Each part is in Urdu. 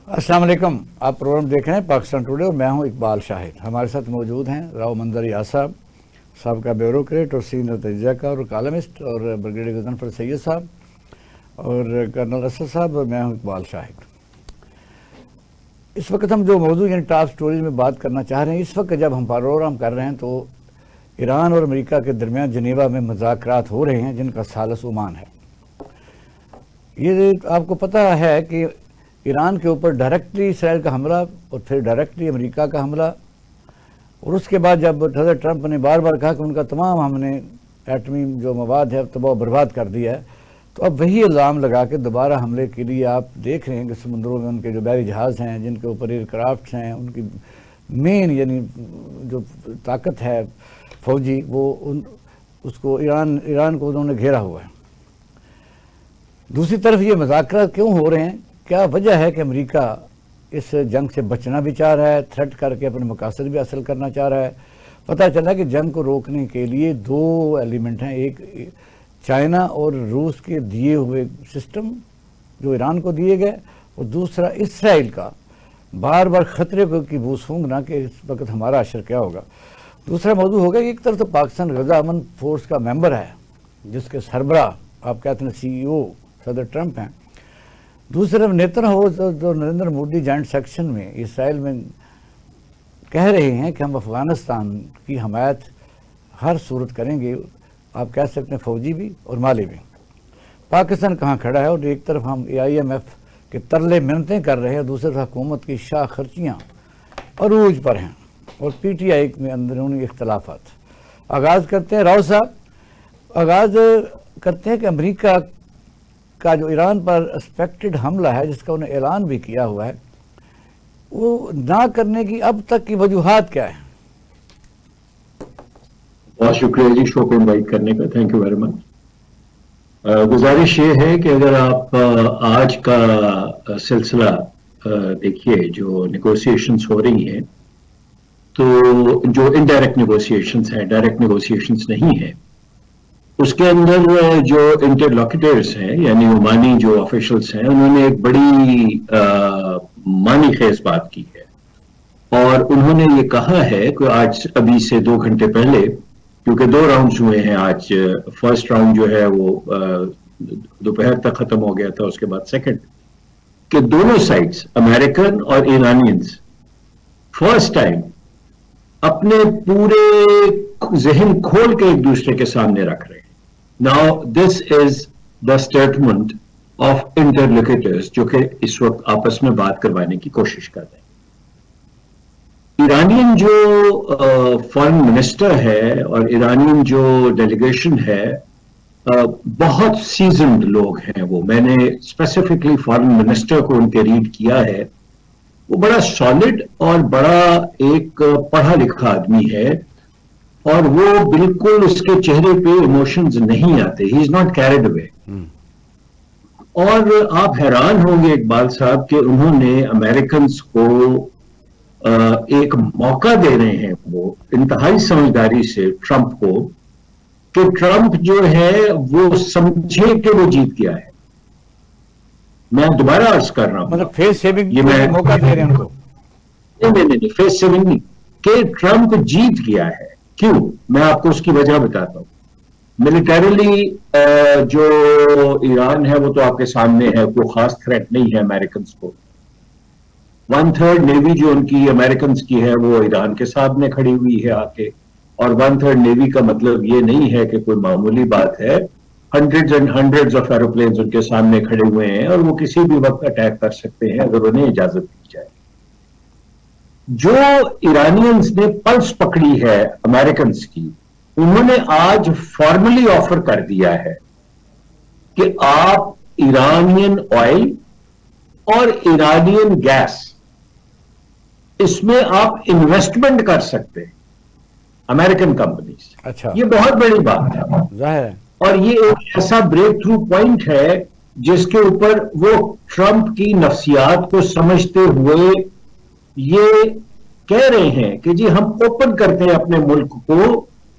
السلام علیکم. آپ پروگرام دیکھ رہے ہیں پاکستان ٹوڈے اور میں ہوں اقبال شاہد. ہمارے ساتھ موجود ہیں راؤ منظر یاس صاحب, سابقہ بیوروکریٹ اور سینئر تجزیہ کار اور کالمسٹ, اور بریگیڈیئر غضنفر سید صاحب اور کرنل اسد صاحب, اور میں ہوں اقبال شاہد. اس وقت ہم جو موضوع یعنی ٹاپ سٹوریز میں بات کرنا چاہ رہے ہیں, اس وقت جب ہم پروگرام کر رہے ہیں تو ایران اور امریکہ کے درمیان جنیوا میں مذاکرات ہو رہے ہیں جن کا ثالث عمان ہے. یہ آپ کو پتہ ہے کہ ایران کے اوپر ڈائریکٹلی اسرائیل کا حملہ اور پھر ڈائریکٹلی امریکہ کا حملہ, اور اس کے بعد جب صدر ٹرمپ نے بار بار کہا کہ ان کا تمام ہم نے ایٹمی جو مواد ہے تباہ و برباد کر دیا ہے, تو اب وہی الزام لگا کے دوبارہ حملے کے لیے آپ دیکھ رہے ہیں کہ سمندروں میں ان کے جو بحری جہاز ہیں جن کے اوپر ایئر کرافٹس ہیں, ان کی مین یعنی جو طاقت ہے فوجی, وہ اس کو ایران کو انہوں نے گھیرا ہوا ہے. دوسری طرف یہ مذاکرات کیوں ہو رہے ہیں؟ کیا وجہ ہے کہ امریکہ اس جنگ سے بچنا بھی چاہ رہا ہے, تھریٹ کر کے اپنے مقاصد بھی حاصل کرنا چاہ رہا ہے؟ پتہ چلا کہ جنگ کو روکنے کے لیے دو ایلیمنٹ ہیں, ایک چائنا اور روس کے دیے ہوئے سسٹم جو ایران کو دیے گئے, اور دوسرا اسرائیل کا بار بار خطرے کی بو سونگنا کہ اس وقت ہمارا اشر کیا ہوگا. دوسرا موضوع ہوگا کہ ایک طرف تو پاکستان غزہ امن فورس کا ممبر ہے جس کے سربراہ آپ کہتے ہیں CEO صدر ٹرمپ ہیں, دوسری طرف نیتن جو نریندر مودی جوائنٹ سیکشن میں اسرائیل میں کہہ رہے ہیں کہ ہم افغانستان کی حمایت ہر صورت کریں گے, آپ کہہ سکتے ہیں فوجی بھی اور مالی بھی. پاکستان کہاں کھڑا ہے؟ اور ایک طرف ہم IMF کے ترلے منتیں کر رہے ہیں, دوسری طرف حکومت کی شاہ خرچیاں عروج پر ہیں, اور PTI میں اندرونی اختلافات. آغاز کرتے ہیں راؤ صاحب, آغاز کرتے ہیں کہ امریکہ کا جو ایران پر اسپیکٹڈ حملہ ہے جس کا انہیں اعلان بھی کیا ہوا ہے, وہ نہ کرنے کی اب تک کی وجوہات کیا ہیں؟ بہت شکریہ جی شو کو انوائٹ کرنے کا, تھینک یو ویری مچ. گزارش یہ ہے کہ اگر آپ آج کا سلسلہ دیکھیے جو نیگوسیشنز ہو رہی ہیں, تو جو انڈائریکٹ نیگوسیشنز ہیں, ڈائریکٹ نیگوسیشنز نہیں ہیں, اس کے اندر جو انٹرلوکیٹرز ہیں یعنی عمانی جو آفیشلز ہیں, انہوں نے ایک بڑی معنی خیز بات کی ہے, اور انہوں نے یہ کہا ہے کہ آج ابھی سے 2 گھنٹے پہلے, کیونکہ 2 راؤنڈز ہوئے ہیں آج, فرسٹ راؤنڈ جو ہے وہ دوپہر تک ختم ہو گیا تھا, اس کے بعد سیکنڈ, کہ دونوں سائڈز امریکن اور ایرانینز فرسٹ ٹائم اپنے پورے ذہن کھول کے ایک دوسرے کے سامنے رکھ رہے ہیں. Now this is the statement of interlocutors جو کہ اس وقت آپس میں بات کروانے کی کوشش کر رہے ہیں. ایرانین جو فارن منسٹر ہے اور ایرانین جو ڈیلیگیشن ہے, بہت سیزنڈ لوگ ہیں وہ. میں نے اسپیسیفکلی فارن منسٹر کو ان کے ریڈ کیا ہے, وہ بڑا سالڈ اور بڑا ایک پڑھا لکھا آدمی ہے, اور وہ بالکل اس کے چہرے پہ ایموشنز نہیں آتے, ہی از ناٹ کیریڈ اوے. اور آپ حیران ہوں گے اقبال صاحب کہ انہوں نے امریکنز کو ایک موقع دے رہے ہیں, وہ انتہائی سمجھداری سے ٹرمپ کو, کہ ٹرمپ جو ہے وہ سمجھے کہ وہ جیت گیا ہے. میں دوبارہ عرض کر رہا ہوں, مطلب فیس سیونگ کا موقع دے رہے ہیں ان کو. نہیں, فیس سیونگ نہیں, کہ ٹرمپ جیت گیا ہے. کیوں؟ میں آپ کو اس کی وجہ بتاتا ہوں. ملیٹریلی جو ایران ہے وہ تو آپ کے سامنے ہے, کوئی خاص تھریٹ نہیں ہے امریکنز کو. 1/3 نیوی جو ان کی امریکنز کی ہے وہ ایران کے سامنے کھڑی ہوئی ہے آ کے, اور 1/3 نیوی کا مطلب یہ نہیں ہے کہ کوئی معمولی بات ہے. ہنڈریڈز اینڈ ہنڈریڈز آف ایروپلینز ان کے سامنے کھڑے ہوئے ہیں, اور وہ کسی بھی وقت اٹیک کر سکتے ہیں اگر انہیں اجازت دی جائے. جو ایرانینز نے پلس پکڑی ہے امریکنز کی, انہوں نے آج فارملی آفر کر دیا ہے کہ آپ ایرانین آئل اور ایرانین گیس اس میں آپ انویسٹمنٹ کر سکتے ہیں, امریکن کمپنیز. اچھا, یہ بہت بڑی بات ہے, ظاہر ہے, اور یہ ایک ایسا بریک تھرو پوائنٹ ہے جس کے اوپر وہ ٹرمپ کی نفسیات کو سمجھتے ہوئے یہ کہہ رہے ہیں کہ جی ہم اوپن کرتے ہیں اپنے ملک کو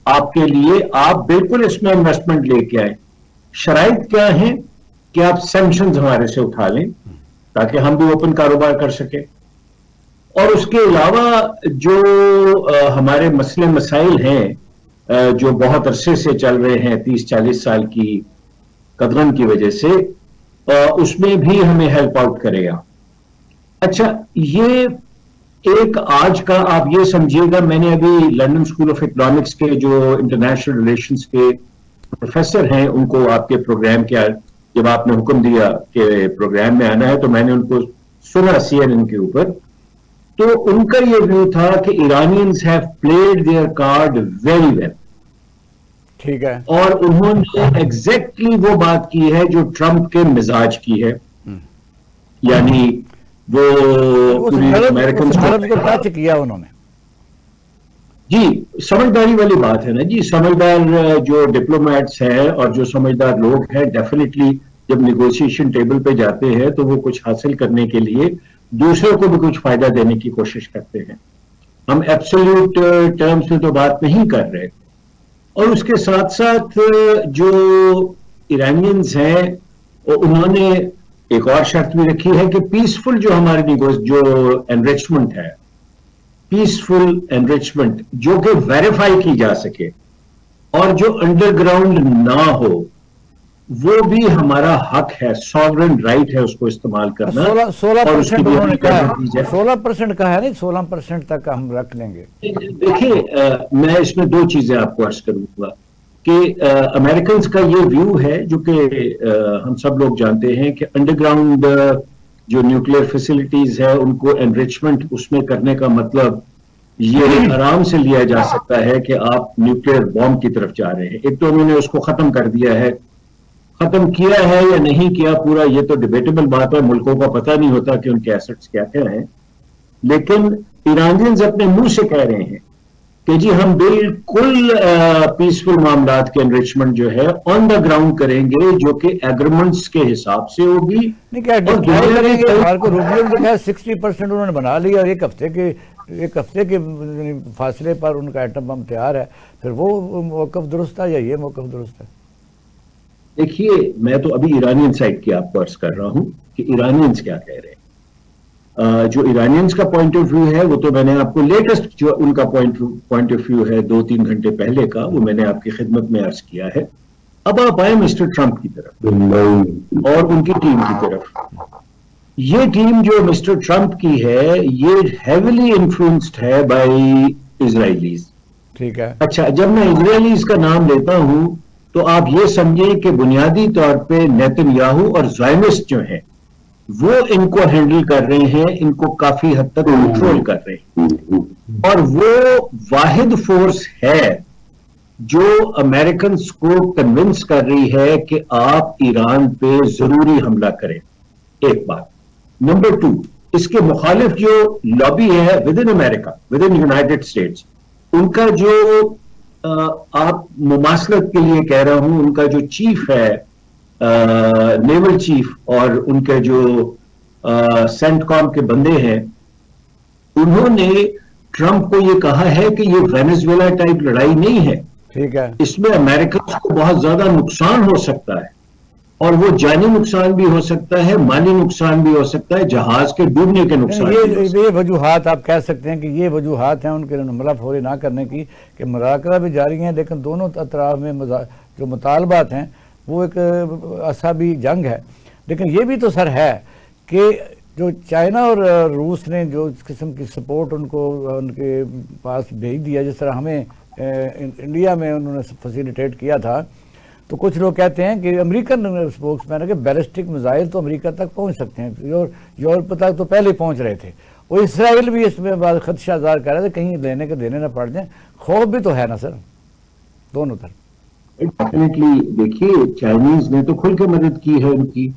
آپ کے لیے, آپ بالکل اس میں انویسٹمنٹ لے کے آئیں. شرائط کیا ہیں کہ آپ سینکشنز ہمارے سے اٹھا لیں, تاکہ ہم بھی اوپن کاروبار کر سکیں. اور اس کے علاوہ جو ہمارے مسئلے مسائل ہیں جو بہت عرصے سے چل رہے ہیں 30-40 سال کی قدرن کی وجہ سے, اس میں بھی ہمیں ہیلپ آؤٹ کرے گا. اچھا, یہ ایک آج کا آپ یہ سمجھیے گا, میں نے ابھی لنڈن اسکول آف اکنامکس کے جو انٹرنیشنل ریلیشنز کے پروفیسر ہیں ان کو آپ کے پروگرام کے جب آپ نے حکم دیا کہ پروگرام میں آنا ہے تو میں نے ان کو سنا CNN کے اوپر, تو ان کا یہ ویو تھا کہ Iranians have played their card very well. ٹھیک ہے. اور انہوں نے ایگزیکٹلی وہ بات کی ہے جو ٹرمپ کے مزاج کی ہے, یعنی وہ کو ٹچ کیا انہوں نے. جی, سمجھداری والی بات ہے نا جی. سمجھدار جو ڈپلومیٹس ہیں اور جو سمجھدار لوگ ہیں ڈیفینیٹلی جب نیگوشیشن ٹیبل پہ جاتے ہیں تو وہ کچھ حاصل کرنے کے لیے دوسروں کو بھی کچھ فائدہ دینے کی کوشش کرتے ہیں. ہم ایبسولوٹ ٹرمز میں تو بات نہیں کر رہے. اور اس کے ساتھ ساتھ جو ایرانینز ہیں انہوں نے ایک اور شرط بھی رکھی ہے کہ پیسفل جو ہماری جو انریچمنٹ ہے, پیسفل انریچمنٹ جو کہ ویریفائی کی جا سکے اور جو انڈر گراؤنڈ نہ ہو, وہ بھی ہمارا حق ہے, ساورن رائٹ ہے اس کو استعمال کرنا. 16% انہوں نے کہا ہے, 16% کہا ہے نہیں, 16% تک ہم رکھ لیں گے. دیکھیے, میں اس میں دو چیزیں آپ کو عرض کروں گا کہ امریکنز کا یہ ویو ہے جو کہ ہم سب لوگ جانتے ہیں کہ انڈر گراؤنڈ جو نیوکلیئر فیسلٹیز ہے ان کو انریچمنٹ اس میں کرنے کا مطلب یہ آرام سے لیا جا سکتا ہے کہ آپ نیوکلیئر بام کی طرف جا رہے ہیں. ایک تو انہوں نے اس کو ختم کر دیا ہے, ختم کیا ہے یا نہیں کیا پورا یہ تو ڈیبیٹیبل بات ہے, ملکوں کا پتہ نہیں ہوتا کہ ان کے ایسٹس کیا کیا ہیں. لیکن ایرانینز اپنے منہ سے کہہ رہے ہیں کہ جی ہم بالکل پیسفل معاملات کے انریچمنٹ جو ہے آن دا گراؤنڈ کریں گے جو کہ ایگریمنٹس کے حساب سے ہوگی. 60% انہوں نے بنا لیا اور ایک ہفتے کے فاصلے پر ان کا ایٹم بم تیار ہے. پھر وہ موقف درست ہے یا یہ موقف درست ہے؟ دیکھیے, میں تو ابھی ایرانین سائڈ کی آپ کو عرض کر رہا ہوں کہ ایرانینز کیا کہہ رہے ہیں. جو ایرانینز کا پوائنٹ آف ویو ہے وہ تو میں نے آپ کو لیٹسٹ جو ان کا پوائنٹ آف ویو ہے 2-3 گھنٹے پہلے کا وہ میں نے آپ کی خدمت میں عرض کیا ہے. اب آپ آئے مسٹر ٹرمپ کی طرف اور ان کی ٹیم کی طرف. یہ ٹیم جو مسٹر ٹرمپ کی ہے یہ ہیویلی انفلوئنسڈ ہے بائی اسرائیلیز. ٹھیک ہے. اچھا, جب میں اسرائیلیز کا نام لیتا ہوں تو آپ یہ سمجھیں کہ بنیادی طور پہ نیتن یاہو اور زائمسٹ جو ہیں وہ ان کو ہینڈل کر رہے ہیں, ان کو کافی حد تک کنٹرول کر رہے ہیں. اور وہ واحد فورس ہے جو امریکنز کو کنونس کر رہی ہے کہ آپ ایران پہ ضروری حملہ کریں. ایک بات. نمبر 2, اس کے مخالف جو لابی ہے with in America, with in United States, ان کا جو آپ مماثلت کے لیے کہہ رہا ہوں, ان کا جو چیف ہے نیول چیف اور ان کے جو سینٹ کام کے بندے ہیں, انہوں نے ٹرمپ کو یہ کہا ہے کہ یہ وینزویلا ٹائپ لڑائی نہیں ہے. ٹھیک ہے. اس میں امریکنز کو بہت زیادہ نقصان ہو سکتا ہے اور وہ جانی نقصان بھی ہو سکتا ہے, مالی نقصان بھی ہو سکتا ہے, جہاز کے ڈوبنے کے نقصان. یہ وجوہات آپ کہہ سکتے ہیں کہ یہ وجوہات ہیں ان کے حملہ فوری نہ کرنے کی کہ مذاکرات بھی جاری ہیں لیکن دونوں اطراف میں جو مطالبات ہیں وہ ایک عصبی جنگ ہے. لیکن یہ بھی تو سر ہے کہ جو چائنا اور روس نے جو اس قسم کی سپورٹ ان کے پاس بھیج دیا, جس طرح ہمیں انڈیا میں انہوں نے فیسیلیٹیٹ کیا تھا, تو کچھ لوگ کہتے ہیں کہ امریکن اسپوکس مین ہے کہ بیلسٹک میزائل تو امریکہ تک پہنچ سکتے ہیں, یورپ تک تو پہلے پہنچ رہے تھے. وہ اسرائیل بھی اس میں خدشہ ظاہر کر رہے تھے کہیں لینے کے دینے نہ پڑ جائیں. خوف بھی تو ہے نا سر دونوں طرف. ڈیفینیٹلی. دیکھیے, چائنیز نے تو کھل کے مدد کی ہے ان کی,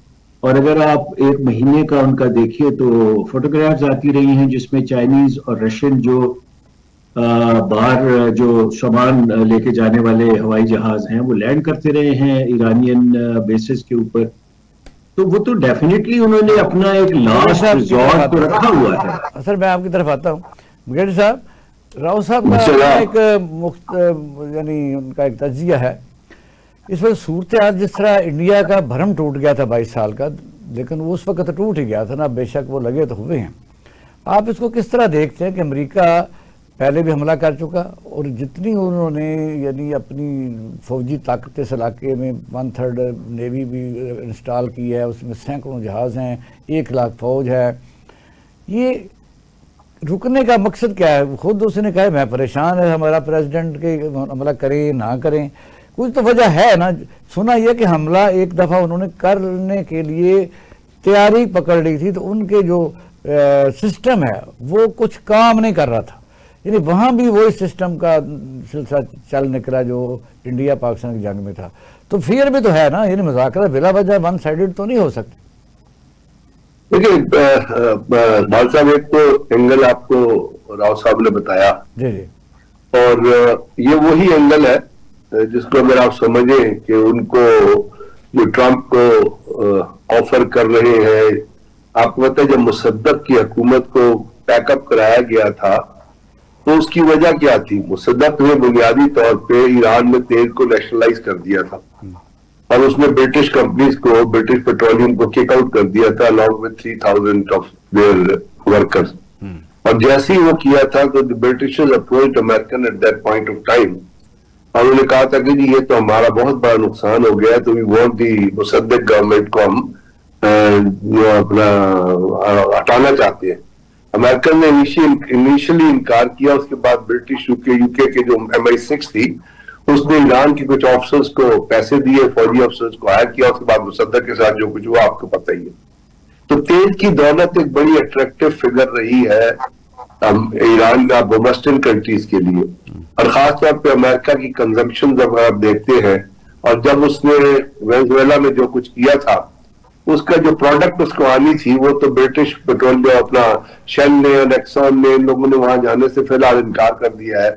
اور اگر آپ ایک مہینے کا ان کا دیکھیے تو فوٹوگرافز آتی رہی ہیں جس میں چائنیز اور رشین جو باہر جو سامان لے کے جانے والے ہوائی جہاز ہیں وہ لینڈ کرتے رہے ہیں ایرانین بیسز کے اوپر. تو وہ تو ڈیفینیٹلی انہوں نے اپنا ایک لاسٹ ریزورٹ تو رکھا ہوا ہے. سر میں آپ کی طرف آتا ہوں. بریگیڈیئر صاحب, راؤ صاحب کا ایک یعنی ان کا ایک تجزیہ ہے اس وقت صورتحال جس طرح انڈیا کا بھرم ٹوٹ گیا تھا 22 سال کا, لیکن اس وقت ٹوٹ ہی گیا تھا نا، بے شک وہ لگے تو ہوئے ہیں. آپ اس کو کس طرح دیکھتے ہیں کہ امریکہ پہلے بھی حملہ کر چکا اور جتنی انہوں نے یعنی اپنی فوجی طاقت اس علاقے میں 1/3 نیوی بھی انسٹال کی ہے، اس میں سینکڑوں جہاز ہیں، 1 لاکھ فوج ہے، یہ رکنے کا مقصد کیا ہے؟ خود اس نے کہا میں پریشان ہے ہمارا پریزیڈنٹ کہ حملہ کریں نہ کریں، کچھ تو وجہ ہے نا. سنا یہ کہ حملہ ایک دفعہ انہوں نے کرنے کے لیے تیاری پکڑ لی تھی تو ان کے جو سسٹم ہے وہ کچھ کام نہیں کر رہا تھا، یعنی وہاں بھی وہی سسٹم کا سلسلہ چل نکلا جو انڈیا پاکستان کی جنگ میں تھا. تو فیئر بھی تو ہے نا، یعنی مذاکرات بلا وجہ 1 سائیڈڈ تو نہیں ہو سکتے. دیکھیے بال صاحب، ایک تو اینگل آپ کو راؤ صاحب نے بتایا، جی جی، اور یہ وہی اینگل ہے جس کو اگر آپ سمجھیں کہ ان کو جو ٹرمپ کو آفر کر رہے ہیں. آپ کو پتا ہے جب مصدق کی حکومت کو پیک اپ کرایا گیا تھا تو اس کی وجہ کیا تھی؟ مصدق نے بنیادی طور پہ ایران میں تیل کو نیشنلائز کر دیا تھا اور اس نے برٹش کمپنیز کو، برٹش پیٹرولیم کو کک آؤٹ کر دیا تھا along with 3,000 of their workers. اور جیسے ہی وہ کیا تھا تو برٹشز approached American at that point of time اور انہوں نے کہا تھا کہ جی یہ تو ہمارا بہت بڑا نقصان ہو گیا، تو we want the Musadiq government کو ہم اپنا ہٹانا چاہتے ہیں. امریکن نے انیشلی انکار کیا، اس کے بعد برٹش یو کے جو MI6 تھی اس نے ایران کے کچھ آفیسرز کو پیسے دیے، فوجی آفیسرز کو ہائر کیا، اس کے بعد مصدق کے ساتھ جو کچھ ہوا آپ کو پتہ ہی ہے. تو تیل کی دولت ایک بڑی اٹریکٹیو فگر رہی ہے ایران کا ویسٹرن کنٹریز کے لیے، اور خاص طور پہ امریکہ کی کنزمپشن جب آپ دیکھتے ہیں، اور جب اس نے وینزویلا میں جو کچھ کیا تھا اس کا جو پروڈکٹ اس کو آنی تھی وہ تو برٹش پیٹرول جو اپنا شیل نے، نیکسون نے، ان لوگوں نے وہاں جانے سے فی الحال انکار کر دیا ہے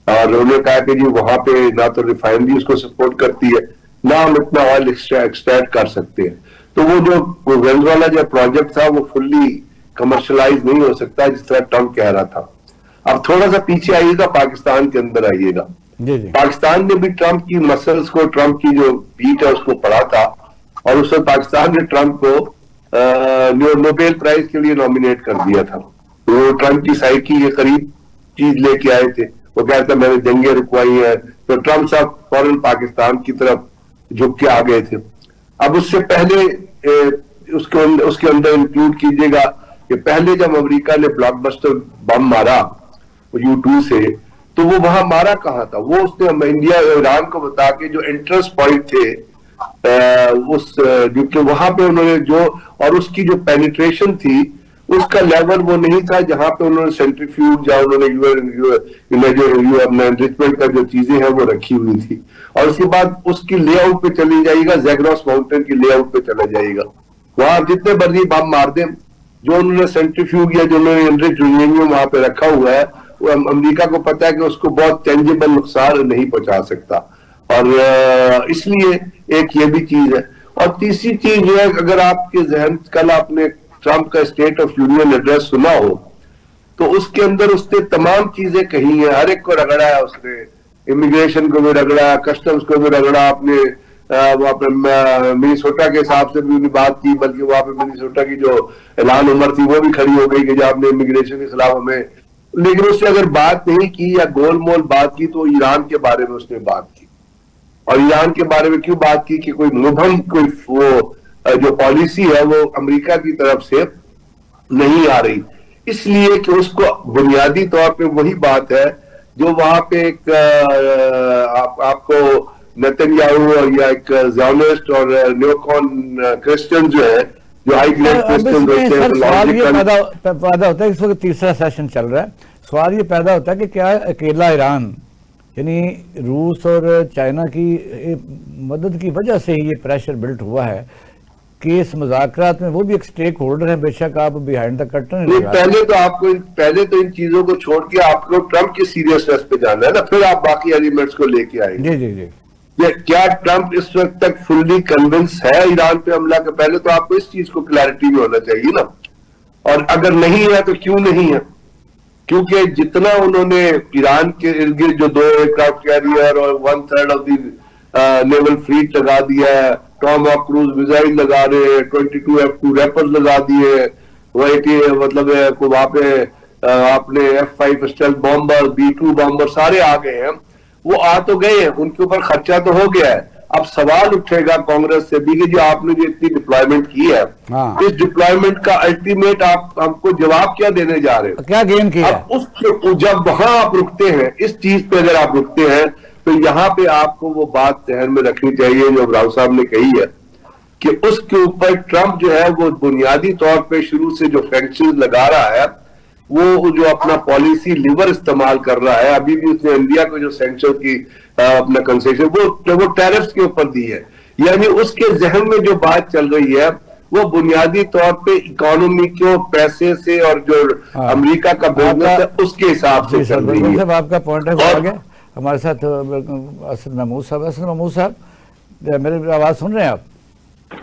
اور انہوں نے کہا کہ جی وہاں پہ نہ تو ریفائنری اس کو سپورٹ کرتی ہے نہ ہم اتنا آئل ایکسٹریکٹ کر سکتے ہیں. تو وہ جو وینزویلا جو پروجیکٹ تھا وہ فلی کمرشلائز نہیں ہو سکتا جس طرح ٹرمپ کہہ رہا تھا. اب تھوڑا سا پیچھے آئیے گا، پاکستان کے اندر آئیے گا. پاکستان نے بھی ٹرمپ کی مسلز کو، ٹرمپ کی جو بیٹ ہے اس کو پڑھا تھا، اور اس وقت پاکستان نے ٹرمپ کو نوبیل پرائز کے لیے نامینیٹ کر دیا تھا. وہ ٹرمپ کی سائیکی یہ قریب چیز لے کے آئے تھے، وہ کہتا تھا میں نے جنگیں رکوائی ہیں، تو ٹرمپ صاحب فوراً پاکستان کی طرف جھک کے آ گئے تھے. اب اس سے پہلے اس کے اندر انکلوڈ کیجئے گا کہ پہلے جب امریکہ نے بلاک بسٹر بم مارا U2 سے، تو وہ وہاں مارا کہاں تھا؟ وہ اس نے انڈیا ایران کو بتا کے جو انٹرسٹ پوائنٹ تھے کہ وہاں پہ انہوں نے جو، اور اس کی جو پینیٹریشن تھی اس کا لیول وہ نہیں تھا جہاں پہ انہوں نے سینٹریفیوج یا انہوں نے انریچمنٹ کا جو چیزیں ہیں وہ رکھی ہوئی تھی. اور اس کے بعد اس کی لے آؤٹ پہ چلی جائے گا، زیگروس ماؤنٹین کی لے آؤٹ پہ چلا جائے گا، وہاں جتنے مرضی بم مار دیں، جو انہوں نے سینٹریفیوج یا جو انہوں نے انریچ یورینیم وہاں پہ رکھا ہوا ہے وہ امریکہ کو پتا ہے کہ اس کو بہت ٹینجیبل نقصان نہیں پہنچا سکتا. اور اس لیے ایک یہ بھی چیز ہے. اور تیسری چیز یہ ہے کہ اگر آپ کے ذہن کل آپ نے ٹرمپ کا اسٹیٹ آف یونین ایڈریس سنا ہو تو اس کے اندر اس نے تمام چیزیں کہی ہیں، ہر ایک کو رگڑا ہے، اس نے امیگریشن کو بھی رگڑا، کسٹمز کو بھی رگڑا، آپ نے وہاں پہ منیسوٹا کے حساب سے بھی بات کی، بلکہ وہاں پہ منیسوٹا کی جو اعلان عمر تھی وہ بھی کھڑی ہو گئی کہ جو آپ نے امیگریشن کے خلاف ہمیں، لیکن اس سے اگر بات نہیں کی یا گول مول بات کی تو ایران کے بارے میں اس نے بات کی. اور ایران کے بارے میں کیوں بات کی کہ کوئی مبہم کوئی وہ جو پالیسی ہے وہ امریکہ کی طرف سے نہیں آ رہی، اس لیے کہ اس کو بنیادی طور پہ وہی بات ہے جو وہاں پہ ایک آپ کو نتن یاہو یا ایک زیونسٹ اور نیوکون کرسچن جو ہے جو ہائی گریڈ کرسچن ہوتے ہیں. سوال یہ پیدا ہوتا ہے، اس وقت تیسرا سیشن چل رہا ہے، سوال یہ پیدا ہوتا ہے کہ کیا اکیلا ایران، یعنی روس اور چائنا کی مدد کی وجہ سے ہی یہ پریشر بلٹ ہوا ہے کہ اس مذاکرات میں وہ بھی ایک سٹیک ہولڈر ہیں، بے شک آپ بیہائنڈ دا کرٹن ہیں. پہلے تو آپ کو ان چیزوں کو چھوڑ کے آپ کو ٹرمپ کی سیریسنس پہ جانا ہے نا، پھر آپ باقی ایلیمنٹس کو لے کے آئیں گے. جی جی جی. کیا ٹرمپ اس وقت تک فلی کنونس ہے ایران پہ حملہ کا؟ پہلے تو آپ کو اس چیز کو کلیئرٹی بھی ہونا چاہیے نا. اور اگر نہیں ہے تو کیوں نہیں ہے؟ کیونکہ جتنا انہوں نے ایران کے ارد گرد جو 2 ایئر کرافٹ کیریئر اور 1/3 آف دی نیول فلیٹ لگا دیا ہے، ٹاماہاک کروز میزائل لگا رہے ہیں, 22F2 ریپر لگا دیے, وہی کہ مطلب وہاں پہ آپ نے F5 stealth bomber, B2 bomber سارے آ گئے ہیں. وہ آ تو گئے ہیں, ان کے اوپر خرچہ تو ہو گیا ہے. اب سوال اٹھے گا کانگریس سے بھی کہ جو آپ نے جو اتنی ڈپلائمنٹ کی ہے, اس ڈپلائمنٹ کا الٹیمیٹ آپ ہم کو جواب کیا دینے جا رہے ہیں, کیا گین کیا؟ اب اس جب وہاں آپ رکتے ہیں, اس چیز پہ اگر آپ رکتے ہیں تو یہاں پہ آپ کو وہ بات ذہن میں رکھنی چاہیے جو راؤ صاحب نے کہی ہے کہ اس کے اوپر ٹرمپ جو ہے وہ بنیادی طور پہ شروع سے جو سینکشنز لگا رہا ہے, وہ جو اپنا پالیسی لیور استعمال کر رہا ہے. ابھی بھی اس نے انڈیا کو جو سینکشن کی اپنا کنسیشن وہ ٹیرفز کے اوپر دی ہے. یعنی اس کے ذہن میں جو بات چل رہی ہے وہ بنیادی طور پہ اکانومی کو پیسے سے اور جو امریکہ کا بزنس ہے اس کے حساب سے چل رہی ہے. آپ کا پوائنٹ آ گیا. ہمارے ساتھ اسد محمود صاحب. اسد محمود صاحب میری آواز سن رہے ہیں آپ؟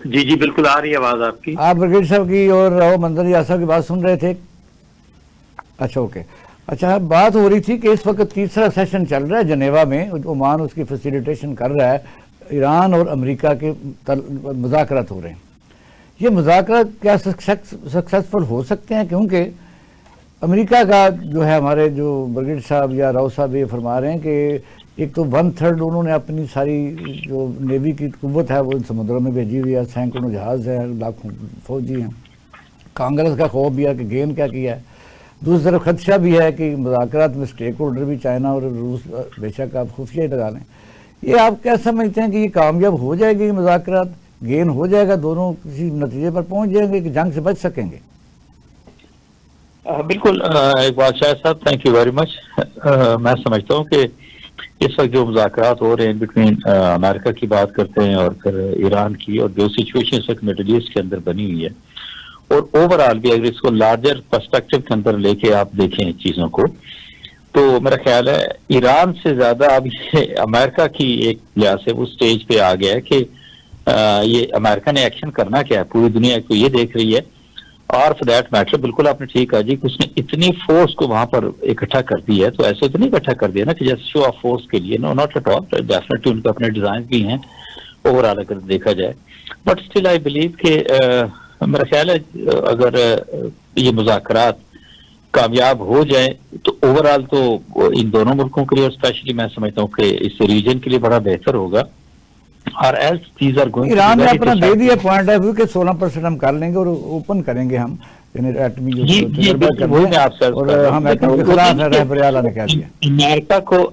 جی جی بالکل آ رہی ہے آواز آپ کی. آپ برگیڈ صاحب کی اور راؤ منظر یاسر صاحب کی بات سن رہے تھے؟ اچھا اوکے. اچھا بات ہو رہی تھی کہ اس وقت تیسرا سیشن چل رہا ہے جنیوا میں, عمان اس کی فیسیلیٹیشن کر رہا ہے, ایران اور امریکہ کے مذاکرات ہو رہے ہیں. یہ مذاکرات کیا سکسیسفل ہو سکتے ہیں؟ کیونکہ امریکہ کا جو ہے, ہمارے جو برگیڈ صاحب یا راؤ صاحب یہ فرما رہے ہیں کہ ایک تو 1/3 انہوں نے اپنی ساری جو نیوی کی قوت ہے وہ ان سمندروں میں بھیجی ہوئی ہے, سینکڑوں جہاز ہیں, لاکھوں فوجی ہیں. کانگریس کا خوف بھی ہے کہ گین کیا ہے. دوسری طرف خدشہ بھی ہے کہ مذاکرات میں سٹیک ہولڈر بھی چائنا اور روس بے شک آپ خفیہ ہی لگا لیں. یہ آپ کیا سمجھتے ہیں کہ یہ کامیاب ہو جائے گی مذاکرات, گین ہو جائے گا, دونوں کسی نتیجے پر پہنچ جائیں گے کہ جنگ سے بچ سکیں گے؟ بالکل اقبال شاہ صاحب, تھینک یو ویری مچ. میں سمجھتا ہوں کہ اس وقت جو مذاکرات ہو رہے ہیں بٹوین امریکہ کی بات کرتے ہیں اور پھر ایران کی, اور جو سچویشن اس وقت مڈل ایسٹ کے اندر بنی ہوئی ہے, اور اوور آل بھی اگر اس کو لارجر پرسپیکٹو کے اندر لے کے آپ دیکھیں چیزوں کو, تو میرا خیال ہے ایران سے زیادہ اب یہ امریکہ کی ایک لحاظ سے وہ سٹیج پہ آ گیا ہے کہ یہ امریکہ نے ایکشن کرنا کیا ہے, پوری دنیا کو یہ دیکھ رہی ہے. اور فور دیٹ میٹر بالکل آپ نے ٹھیک کہا جی کہ اس نے اتنی فورس کو وہاں پر اکٹھا کر دی ہے, تو ایسے تو نہیں اکٹھا کر دیا نا کہ جیسے شو آف فورس کے لیے, نو ناٹ ایٹ آل, ڈیفینیٹلی ان کے اپنے ڈیزائن بھی ہیں اوور آل اگر دیکھا جائے. بٹ اسٹل آئی بلیو کہ میرا خیال ہے اگر یہ مذاکرات کامیاب ہو جائیں تو اوور آل تو ان دونوں ملکوں کے لیے, اور اسپیشلی میں سمجھتا ہوں کہ اس ریجن کے لیے بڑا بہتر ہوگا. اور ایران نے اپنا دے دیا پوائنٹ آف ویو کہ 16% ہم کر لیں گے اور اوپن کریں گے ہم,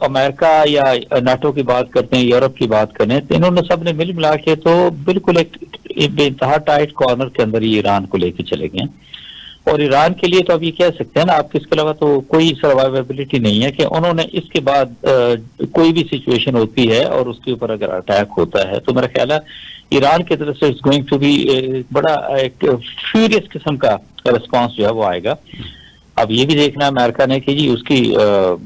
امریکہ یا نیٹو کی بات کرتے ہیں, یورپ کی بات کریں, تو انہوں نے سب نے مل ملا کے تو بالکل ایک بے انتہا ٹائٹ کارنر کے اندر یہ ایران کو لے کے چلے گئے. اور ایران کے لیے تو اب یہ کہہ سکتے ہیں نا آپ, اس کے علاوہ تو کوئی سروائیویبلٹی نہیں ہے کہ انہوں نے اس کے بعد کوئی بھی سچویشن ہوتی ہے اور اس کے اوپر اگر اٹیک ہوتا ہے تو میرا خیال ہے ایران کی طرف سے اٹس گوئنگ ٹو بی بڑا ایک فیوریس قسم کا رسپانس جو ہے وہ آئے گا. اب یہ بھی دیکھنا ہے امریکہ نے کہ جی اس کی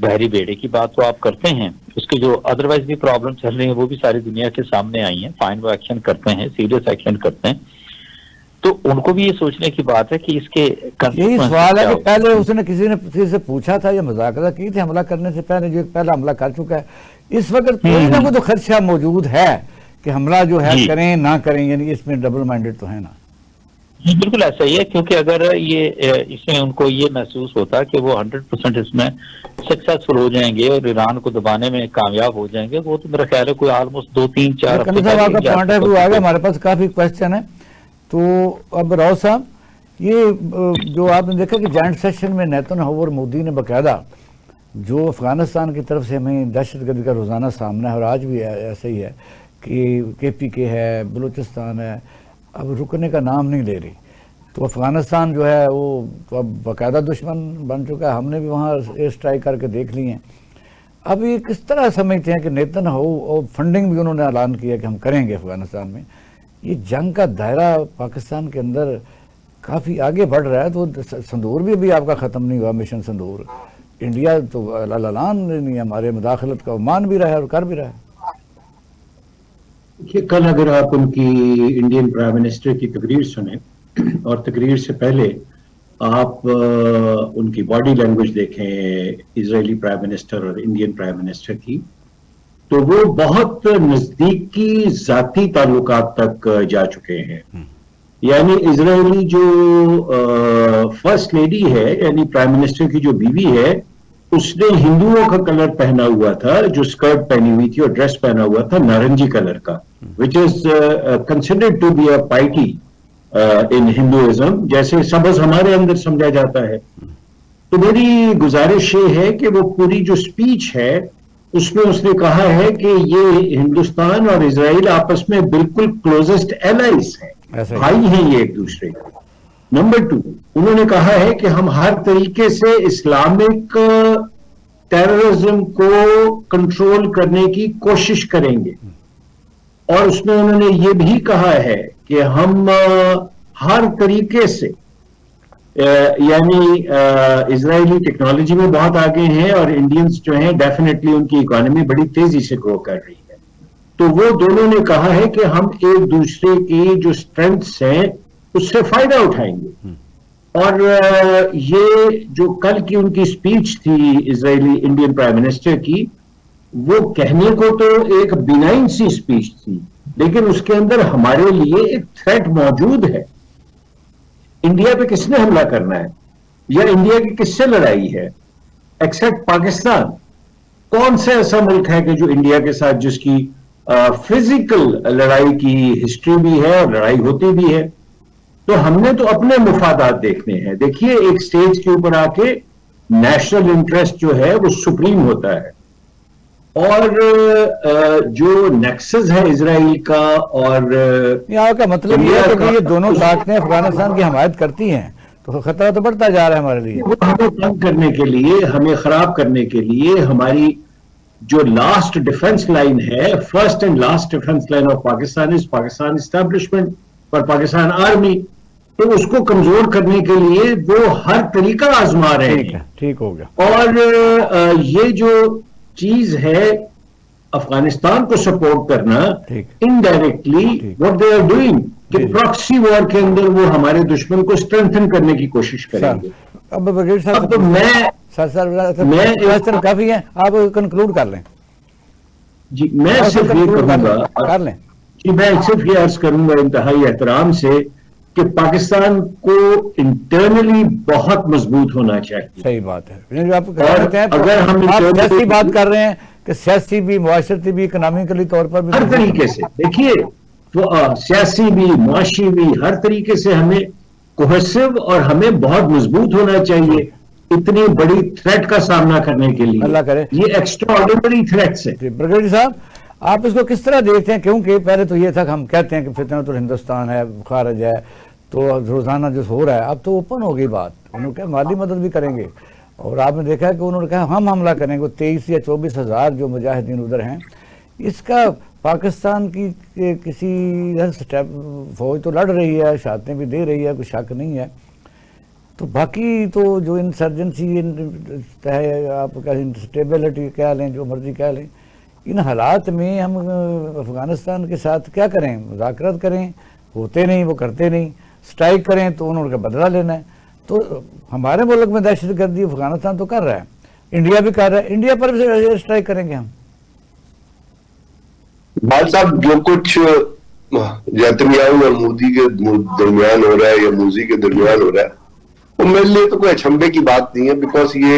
بحری بیڑے کی بات تو آپ کرتے ہیں, اس کی جو ادروائز بھی پرابلم چل رہی ہیں وہ بھی ساری دنیا کے سامنے آئی ہیں. فائن وہ ایکشن کرتے ہیں, سیریس ایکشن کرتے ہیں, تو ان کو بھی یہ سوچنے کی بات ہے کہ اس کے یہی سوال ہے کہ پہلے اس نے کسی سے پوچھا تھا یا مذاکرات کی تھی حملہ کرنے سے پہلے, جو پہلا حملہ کر چکا ہے, اس وقت کوئی نہ کوئی تو خدشہ موجود ہے کہ حملہ جو ہے کریں نہ کریں, یعنی اس میں ڈبل مائنڈڈ تو ہے نا. بالکل ایسا ہی ہے, کیونکہ اگر یہ اس میں ان کو یہ محسوس ہوتا کہ وہ 100% اس میں سکسیسفل ہو جائیں گے اور ایران کو دبانے میں کامیاب ہو جائیں گے, وہ تو میرا خیال ہے کوئی آلموسٹ 2-3-4 ہفتے صاحب آپ کا پوائنٹ آف ویو آ گیا. ہمارے پاس کافی کوشچن ہے, تو اب راؤ صاحب یہ جو آپ نے دیکھا کہ جوائنٹ سیشن میں نیتن یاہو اور مودی نے باقاعدہ جو افغانستان کی طرف سے ہمیں دہشت گردی کا روزانہ سامنا ہے, اور آج بھی ایسا ہی ہے کہ KPK ہے, بلوچستان ہے, اب رکنے کا نام نہیں لے رہی, تو افغانستان جو ہے وہ تو اب باقاعدہ دشمن بن چکا ہے. ہم نے بھی وہاں ایئر اسٹرائک کر کے دیکھ لی ہیں. اب یہ کس طرح سمجھتے ہیں کہ نیتن یاہو اور فنڈنگ بھی انہوں نے اعلان کیا کہ ہم کریں گے افغانستان میں, یہ جنگ کا دائرہ پاکستان کے اندر کافی آگے بڑھ رہا ہے, تو سندور بھی ابھی آپ کا ختم نہیں ہوا, مشن سندور. انڈیا تو اعلان نہیں, ہمارے مداخلت کا مان بھی رہا ہے اور کر بھی رہا ہے. کل اگر آپ ان کی انڈین پرائم منسٹر کی تقریر سنیں اور تقریر سے پہلے آپ ان کی باڈی لینگویج دیکھیں, اسرائیلی پرائم منسٹر اور انڈین پرائم منسٹر کی, تو وہ بہت نزدیکی ذاتی تعلقات تک جا چکے ہیں. یعنی اسرائیلی جو فرسٹ لیڈی ہے، یعنی پرائم منسٹر کی جو بیوی ہے، اس نے ہندوؤں کا کلر پہنا ہوا تھا، جو اسکرٹ پہنی ہوئی تھی اور ڈریس پہنا ہوا تھا نارنجی کلر کا، which is considered to be a piety in Hinduism, جیسے سبز ہمارے اندر سمجھا جاتا ہے. تو میری گزارش یہ ہے کہ وہ پوری جو اسپیچ ہے اس میں اس نے کہا ہے کہ یہ ہندوستان اور اسرائیل آپس میں بالکل کلوزسٹ ایلائز ہیں، بھائی ہیں یہ ایک دوسرے کے. نمبر 2، انہوں نے کہا ہے کہ ہم ہر طریقے سے اسلامک ٹیررزم کو کنٹرول کرنے کی کوشش کریں گے، اور اس میں انہوں نے یہ بھی کہا ہے کہ ہم ہر طریقے سے یعنی اسرائیلی ٹیکنالوجی میں بہت آگے ہیں اور انڈینز جو ہیں ڈیفینیٹلی ان کی اکانومی بڑی تیزی سے گرو کر رہی ہے. تو وہ دونوں نے کہا ہے کہ ہم ایک دوسرے کی جو اسٹرینگتھس ہیں اس سے فائدہ اٹھائیں گے. اور یہ جو کل کی ان کی اسپیچ تھی اسرائیلی انڈین پرائم منسٹر کی، وہ کہنے کو تو ایک بینائن سی اسپیچ تھی، لیکن اس کے اندر ہمارے لیے ایک تھریٹ موجود ہے. انڈیا پہ کس نے حملہ کرنا ہے یا انڈیا کی کس سے لڑائی ہے ایکسپٹ پاکستان؟ کون سا ایسا ملک ہے کہ جو انڈیا کے ساتھ جس کی فزیکل لڑائی کی ہسٹری بھی ہے اور لڑائی ہوتی بھی ہے؟ تو ہم نے تو اپنے مفادات دیکھنے ہیں. دیکھیے ایک سٹیج کے اوپر آ کے نیشنل انٹرسٹ جو ہے وہ سپریم ہوتا ہے، اور جو نیکسس ہے اسرائیل کا اور یہاں کا مطلب یہ ہے کہ یہ دونوں طاقتیں افغانستان کی حمایت کرتی ہیں، تو خطرہ تو بڑھتا جا رہا ہے ہمارے لیے. وہ ہمیں تنگ کرنے کے لیے، ہمیں خراب کرنے کے لیے ہماری جو لاسٹ ڈیفنس لائن ہے، first and last defence line of Pakistan is Pakistan establishment اور پاکستان آرمی، تو اس کو کمزور کرنے کے لیے وہ ہر طریقہ آزما رہے ہیں. ٹھیک ہو گیا. اور یہ جو چیز ہے افغانستان کو سپورٹ کرنا، indirectly what they are doing کہ پراکسی وار کے اندر وہ ہمارے دشمن کو اسٹرینتھن کرنے کی کوشش کریں گے. اب برگیڈ صاحب تو میں کافی ہے، آپ کنکلوڈ کر لیں. جی میں صرف یہ کروں گا، کر لیں. جی میں صرف یہ عرض کروں گا انتہائی احترام سے کہ پاکستان کو انٹرنلی بہت مضبوط ہونا چاہیے. صحیح بات ہے. اگر ہم سیاسی بات کر رہے ہیں کہ سیاسی بھی، معاشرتی بھی، اکنامیکلی طور پر بھی، ہر طریقے سے دیکھیے سیاسی بھی، معاشی بھی، ہر طریقے سے ہمیں کوہیسو اور ہمیں بہت مضبوط ہونا چاہیے اتنی بڑی تھریٹ کا سامنا کرنے کے لیے. اللہ کرے. یہ ایکسٹرا آرڈینری تھریٹس ہے. برگیڈی صاحب آپ اس کو کس طرح دیکھتے ہیں؟ کیونکہ پہلے تو یہ تھا کہ ہم کہتے ہیں کہ فتنۃ الہندوستان ہے، خارج ہے، تو روزانہ جو ہو رہا ہے اب تو اوپن ہو گئی بات. انہوں نے کہا مالی مدد بھی کریں گے، اور آپ نے دیکھا کہ انہوں نے کہا ہم حملہ کریں گے. 23 یا 24 ہزار جو مجاہدین ادھر ہیں، اس کا پاکستان کی کسی فوج تو لڑ رہی ہے، شہادتیں بھی دے رہی ہے، کوئی شک نہیں ہے. تو باقی تو جو انسرجنسی ہے، آپ کا انسٹیبلٹی کہہ لیں، جو مرضی کہہ لیں، ان حالات میں ہم افغانستان کے ساتھ کیا کریں؟ مذاکرات کریں؟ ہوتے نہیں، وہ کرتے نہیں. سٹرائک کریں تو انہوں نے بدلہ لینا ہے. تو ہمارے ملک میں دہشت گردی افغانستان تو کر رہا ہے، انڈیا بھی کر رہا ہے، انڈیا پر بھی سٹرائک کریں گے ہم. بال صاحب جو کچھ نیتنیاہو اور مودی کے درمیان ہو رہا ہے یا موزی کے درمیان ہو رہا ہے، وہ میرے لیے تو کوئی اچھمبے کی بات نہیں ہے، بیکاز یہ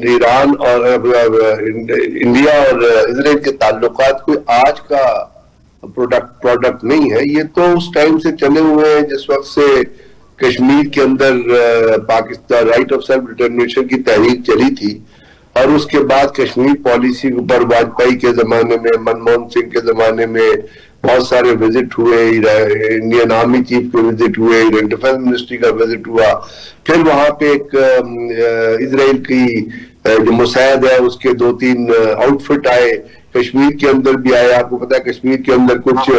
ایران اور انڈیا اور اسرائیل کے تعلقات کوئی آج کا پروڈکٹ نہیں ہے. یہ تو اس ٹائم سے چلے ہوئے ہیں جس وقت سے کشمیر کے اندر Pakistan right of self determination کی تحریک چلی تھی، اور اس کے بعد کشمیر پالیسی کے اوپر واجپئی کے زمانے میں، منموہن سنگھ کے زمانے میں بہت سارے وزٹ ہوئے، انڈین آرمی چیف کے وزٹ ہوئے، انڈین ڈیفنس منسٹری کا وزٹ ہوا، پھر وہاں پہ ایک اسرائیل کی جو مساعد ہے اس کے 2-3 آؤٹ فٹ آئے، کشمیر کے اندر بھی آئے. آپ کو پتا ہے کشمیر کے اندر کچھ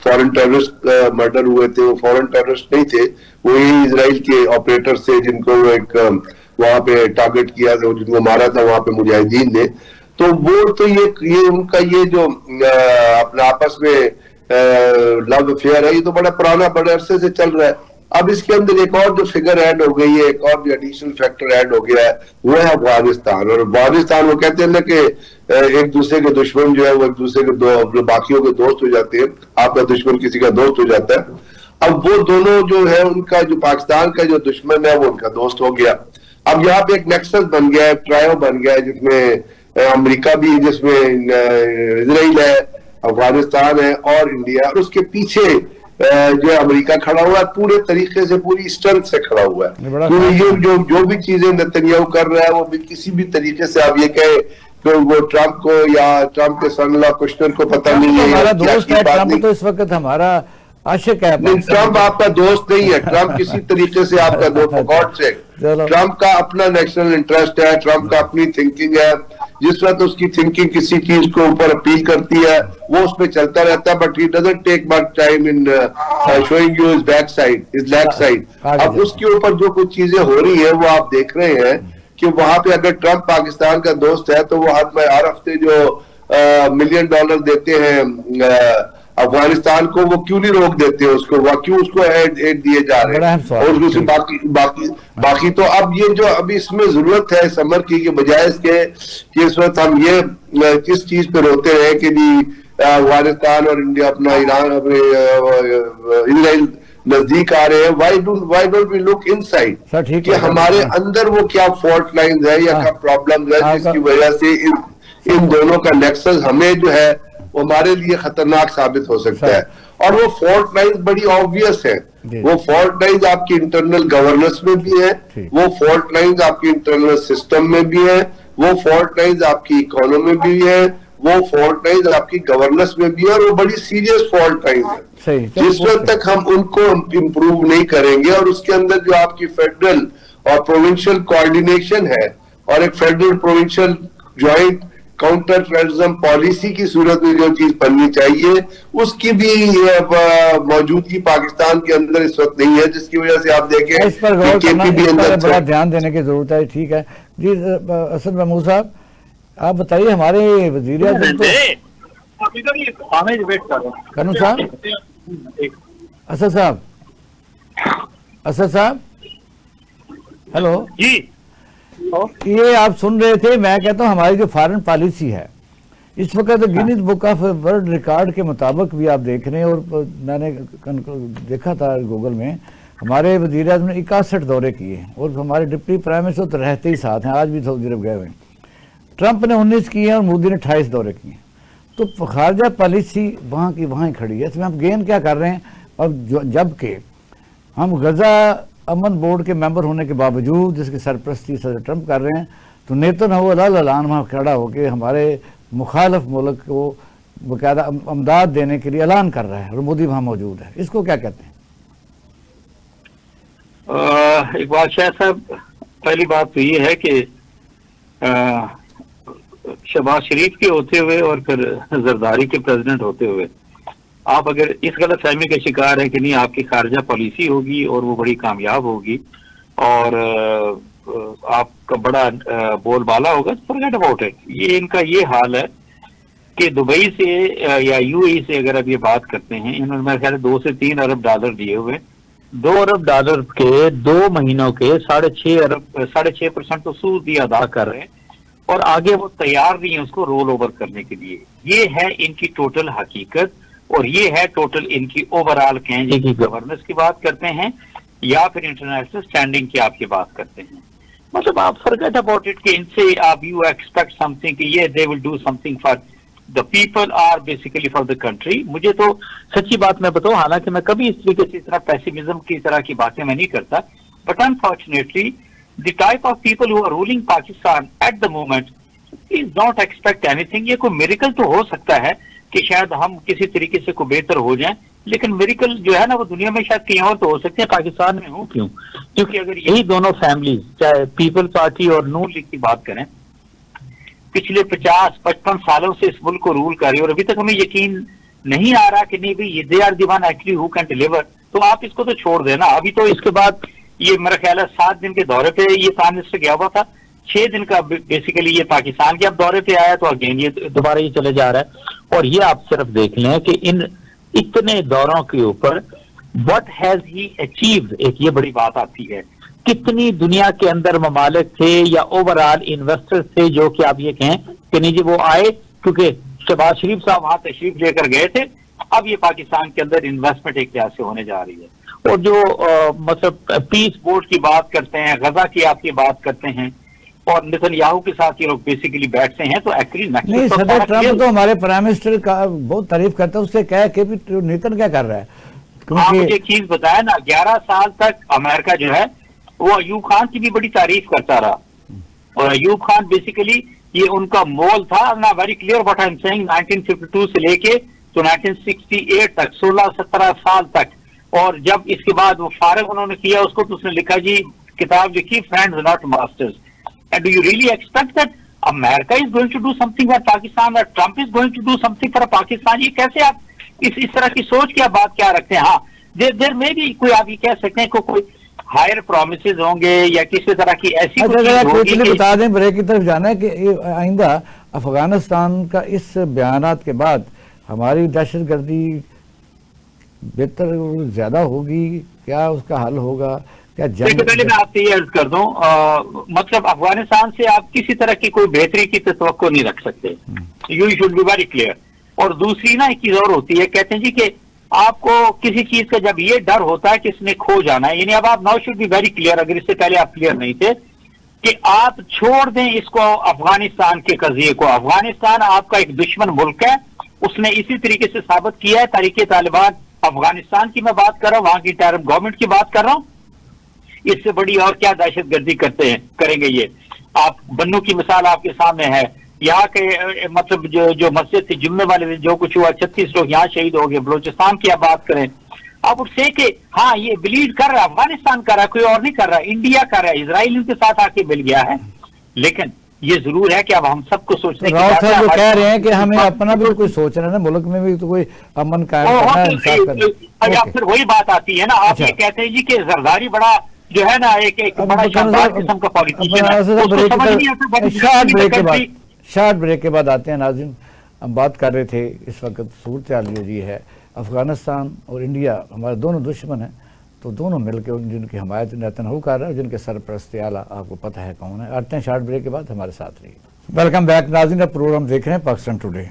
فورن ٹیررسٹ مرڈر ہوئے تھے، وہ فورن ٹیررسٹ نہیں تھے، وہی اسرائیل کے آپریٹرز تھے جن کو ایک وہاں پہ ٹارگٹ کیا تھا، جن کو مارا تھا وہاں پہ مجاہدین نے. تو وہ تو یہ ان کا یہ جو اپنا آپس میں لو افیئر ہے، یہ تو بڑا پرانا، بڑے عرصے سے چل رہا ہے. اب اس کے اندر ایک اور جو فگر ایڈ ہو گئی ہے, ایک اور جو ایڈیشنل فیکٹر ایڈ ہو گیا ہے, وہ ہے افغانستان. اور افغانستان وہ کہتے ہیں نا کہ ایک دوسرے کے دشمن جو ہے وہ ایک دوسرے کے باقیوں کے دوست ہو جاتے ہیں, آپ کا دشمن کسی کا دوست ہو جاتا ہے. اب وہ دونوں جو ہے ان کا جو پاکستان کا جو دشمن ہے وہ ان کا دوست ہو گیا. اب یہاں پہ ایک نیکسس بن گیا ہے, ٹرائیو بن گیا ہے, جس میں امریکہ بھی, جس میں اسرائیل ہے, افغانستان ہے اور انڈیا, اور اس کے پیچھے جو ہے امریکہ کھڑا ہوا ہے, پورے طریقے سے پوری اسٹرنتھ سے کھڑا ہوا ہے. یہ جو بھی چیزیں نتنیاہو کر رہا ہے وہ بھی کسی بھی طریقے سے آپ یہ کہیں کہ وہ ٹرمپ کو یا ٹرمپ کے سن لا کشنر کو پتہ نہیں ہے, ہمارا دوست ہے ٹرمپ, تو اس وقت ہمارا عاشق ہے. ٹرمپ آپ کا دوست نہیں ہے, ٹرمپ کسی طریقے سے آپ کا دوست, گاڈ سے. ٹرمپ کا اپنا نیشنل انٹرسٹ ہے, ٹرمپ کا اپنی تھنکنگ ہے. جس وقت اس کی تھنکنگ کسی چیز کو اوپر اپیل کرتی ہے وہ اس پہ چلتا رہتا ہے, but he doesn't take much time in showing you his back side, his league side. اب اس کے اوپر جو کچھ چیزیں ہو رہی ہیں وہ آپ دیکھ رہے ہیں کہ وہاں پہ اگر ٹرمپ پاکستان کا دوست ہے تو وہ ہر ہفتے جو $1 ملین دیتے ہیں افغانستان کو, وہ کیوں نہیں روک دیتے اس کو, وہ کیوں اس کو ایڈ دیے جا رہے ہیں. اور باقی تو اب یہ جو ابھی اس میں ضرورت ہے سمر کی, کہ بجائے اس کے کہ اس وقت ہم یہ کس چیز پہ روتے ہیں کہ افغانستان اور انڈیا اپنا ایران اسرائیل نزدیک آ رہے ہیں, why don't we look inside کہ ہمارے اندر وہ کیا فالٹ لائنز ہے یا کیا پرابلم ہے جس کی وجہ سے ان دونوں کا نیکسس ہمیں جو ہے وہ ہمارے لیے خطرناک ثابت ہو سکتا ہے. اور وہ فالٹ لائنز بڑی آبویس ہیں, وہ فالٹ لائنز آپ کی انٹرنل گورننس میں بھی ہیں, وہ فالٹ لائنز آپ کی انٹرنل سسٹم میں بھی ہیں, وہ فالٹ لائنز آپ کی اکانومی میں بھی ہیں, وہ فالٹ لائنز آپ کی گورننس میں بھی ہیں, اور وہ بڑی سیریس فالٹ لائنز ہیں. جس وقت تک ہم ان کو امپروو نہیں کریں گے, اور اس کے اندر جو آپ کی فیڈرل اور پروونشل کوآرڈینیشن ہے, اور ایک federal provincial joint counter terrorism policy کی صورت میں جو چیز بننی چاہیے, اس کی بھی موجودگی پاکستان کے اندر اس وقت نہیں ہے, جس کی وجہ سے آپ دیکھیں اس پر غور کرنا, بڑا دھیان دینے کی ضرورت ہے. ٹھیک ہے جی, اسد محمود صاحب آپ بتائیے, ہمارے وزیر اعظم کنو صاحب, اسد صاحب ہیلو جی, یہ آپ سن رہے تھے, میں کہتا ہوں ہماری جو فارن پالیسی ہے اس وقت Guinness book of world record کے مطابق بھی آپ دیکھ رہے ہیں, اور میں نے دیکھا تھا گوگل میں, ہمارے وزیر اعظم نے 61 دورے کیے ہیں, اور ہمارے ڈپٹی پرائم منسٹر تو رہتے ہی ساتھ ہیں, آج بھی سعودی عرب گئے ہوئے ہیں. ٹرمپ نے 19 کیے ہیں اور مودی نے 28 دورے کیے ہیں. تو خارجہ پالیسی وہاں کی وہاں ہی کھڑی ہے. اس میں ہم گین کیا کر رہے ہیں, اور جبکہ ہم غزہ امن بورڈ کے ممبر ہونے کے باوجود, جس کی سرپرستی صدر ٹرمپ کر رہے ہیں, تو نیتنیاہو اعلان وہاں کھڑا ہو کے ہمارے مخالف ملک کو باقاعدہ امداد دینے کے لیے اعلان کر رہا ہے, اور مودی وہاں موجود ہے. اس کو کیا کہتے ہیں؟ اقبال شاہ صاحب, پہلی بات تو یہ ہے کہ شہباز شریف کے ہوتے ہوئے اور پھر زرداری کے پریزیڈنٹ ہوتے ہوئے آپ اگر اس غلط فہمی کے شکار ہیں کہ نہیں آپ کی خارجہ پالیسی ہوگی اور وہ بڑی کامیاب ہوگی اور آپ کا بڑا بول بالا ہوگا, فورگیٹ اباؤٹ اٹ. یہ ان کا یہ حال ہے کہ دبئی سے یا یو اے سے اگر آپ یہ بات کرتے ہیں, انہوں نے میرے خیال 2 سے 3 ارب ڈالر دیے ہوئے, $2 ارب کے 2 مہینوں کے 6.5% تو سود بھی ادا کر رہے ہیں, اور آگے وہ تیار نہیں ہے اس کو رول اوور کرنے کے لیے. یہ ہے ان کی ٹوٹل حقیقت, اور یہ ہے ٹوٹل ان کی اوور آل کہیں جی کی گورننس کی بات کرتے ہیں یا پھر انٹرنیشنل سٹینڈنگ کی آپ کی بات کرتے ہیں. مطلب آپ فرگیٹ اباؤٹ اٹ کہ ان سے آپ یو ایکسپیکٹ سم تھنگ کہ یہ they will do something for the people are basically for the country. مجھے تو سچی بات میں بتاؤں, حالانکہ میں کبھی اس طریقے سے اس طرح پیسیمزم کی طرح کی باتیں میں نہیں کرتا, but unfortunately the type of people who are ruling Pakistan at the moment is not expect anything. یہ کوئی میریکل تو ہو سکتا ہے کہ شاید ہم کسی طریقے سے کوئی بہتر ہو جائیں, لیکن میریکل جو ہے نا وہ دنیا میں شاید کہیں اور تو ہو سکتے ہیں, پاکستان میں ہوں کیوں؟ کیونکہ اگر یہی دونوں فیملیز چاہے پیپل پارٹی اور نون لیگ کی بات کریں, پچھلے 50-55 سالوں سے اس ملک کو رول کر رہی ہے, اور ابھی تک ہمیں یقین نہیں آ رہا کہ نہیں بھائی they are the one actually who can deliver, تو آپ اس کو تو چھوڑ دینا. ابھی تو اس کے بعد یہ میرا خیال ہے 7 دن کے دورے پہ یہ پرائم منسٹر گیا ہوا تھا, 6 دن کا بیسیکلی یہ پاکستان کے اب دورے پہ آیا, تو اگین یہ دوبارہ یہ چلے جا رہا ہے. اور یہ آپ صرف دیکھ لیں کہ ان اتنے دوروں کے اوپر what has he achieved, ایک یہ بڑی بات آتی ہے. کتنی دنیا کے اندر ممالک تھے یا اوور آل انویسٹر تھے جو کہ آپ یہ کہیں کہ نہیں جی وہ آئے کیونکہ شہباز شریف صاحب وہاں تشریف لے کر گئے تھے, اب یہ پاکستان کے اندر انویسٹمنٹ ایک طرح سے ہونے جا رہی ہے. اور جو مطلب پیس بورڈ کی بات کرتے ہیں, غزہ کی آپ کی بات کرتے ہیں, اور نتن یاہو کے ساتھ یہ لوگ بیسیکلی بیٹھتے ہیں, تو ایکچولی نہیں صدر ٹرمپ تو ہمارے پرائم منسٹر کا بہت تعریف کرتا ہے, اس سے کہا کہ نیتن کیا کر رہا ہے. ہاں مجھے ایک چیز بتایا نا, 11 سال تک امریکہ جو ہے وہ ایوب خان کی بھی بڑی تعریف کرتا رہا, اور ایوب خان بیسیکلی یہ ان کا مول تھا. نا very clear what I am saying, 1952 سے لے کے تو 1968 تک 16-17 سال تک, اور جب اس کے بعد وہ فارغ انہوں نے کیا اس کو تو اس نے لکھا جی کتاب لکھی friends not masters. And do you really expect that America is going to do something for Pakistan, or Trump is going to do something for Pakistan? یہ کیسے آپ اس طرح کی سوچ کیا بات کیا رکھتے ہیں؟ ہاں دیر میں بھی کوئی آپ یہ کہہ سکتے ہیں کہ کوئی ہائر پرومسز ہوں گے یا کسی طرح کی ایسی کوئی بتا دیں بریک کی طرف جانا ہے کہ آئندہ افغانستان کا اس بیانات کے بعد ہماری دہشت گردی بہتر زیادہ ہوگی, کیا اس کا حل ہوگا؟ پہلے میں آپ سے یہ عرض کر دوں, مطلب افغانستان سے آپ کسی طرح کی کوئی بہتری کی توقع نہیں رکھ سکتے, you should be very clear. اور دوسری نا ایک چیز اور ہوتی ہے, کہتے ہیں جی کہ آپ کو کسی چیز کا جب یہ ڈر ہوتا ہے کہ اس نے کھو جانا ہے, یعنی اب آپ now should be very clear, اگر اس سے پہلے آپ کلیئر نہیں تھے, کہ آپ چھوڑ دیں اس کو افغانستان کے قضیے کو. افغانستان آپ کا ایک دشمن ملک ہے, اس نے اسی طریقے سے ثابت کیا ہے. تحریک طالبان افغانستان کی میں بات کر رہا ہوں, وہاں کی ٹیرم گورنمنٹ کی بات کر رہا ہوں, اس سے بڑی اور کیا دہشت گردی کریں گے یہ. آپ بنو کی مثال آپ کے سامنے ہے, یہاں کے مطلب جو مسجد تھی جمعے والے دن جو کچھ ہوا, 36 لوگ یہاں شہید ہو گئے. بلوچستان کی آپ بات کریں, آپ اس سے کہ ہاں یہ بلیڈ کر رہا ہے, افغانستان کر رہا ہے, کوئی اور نہیں کر رہا, انڈیا کر رہا ہے, اسرائیل ان کے ساتھ آ کے مل گیا ہے. لیکن یہ ضرور ہے کہ اب ہم سب کو سوچنے راؤ صاحب جو کہہ رہے ہیں کہ ہمیں اپنا بھی کوئی سوچنا ہے نا, ملک میں بھی تو کوئی امن قائم کرنا ہے, انصاف کرنا ہے. پھر وہی بات آتی ہے نا, آپ یہ کہتے ہیں جی کہ زرداری بڑا جو ہے نا ایک بڑا شاندار قسم کا پالیٹیشین ہے. شارٹ بریک کے بعد آتے ہیں. ناظرین, ہم بات کر رہے تھے اس وقت صورتحال یہ ہے, افغانستان اور انڈیا ہمارے دونوں دشمن ہیں, تو دونوں مل کے جن کی حمایت نیتن کر رہے ہیں, جن کے سرپرست اعلیٰ آپ کو پتہ ہے کون ہے. آتے ہیں شارٹ بریک کے بعد, ہمارے ساتھ رہیے. ویلکم بیک ناظرین, اب پروگرام دیکھ رہے ہیں پاکستان ٹوڈے.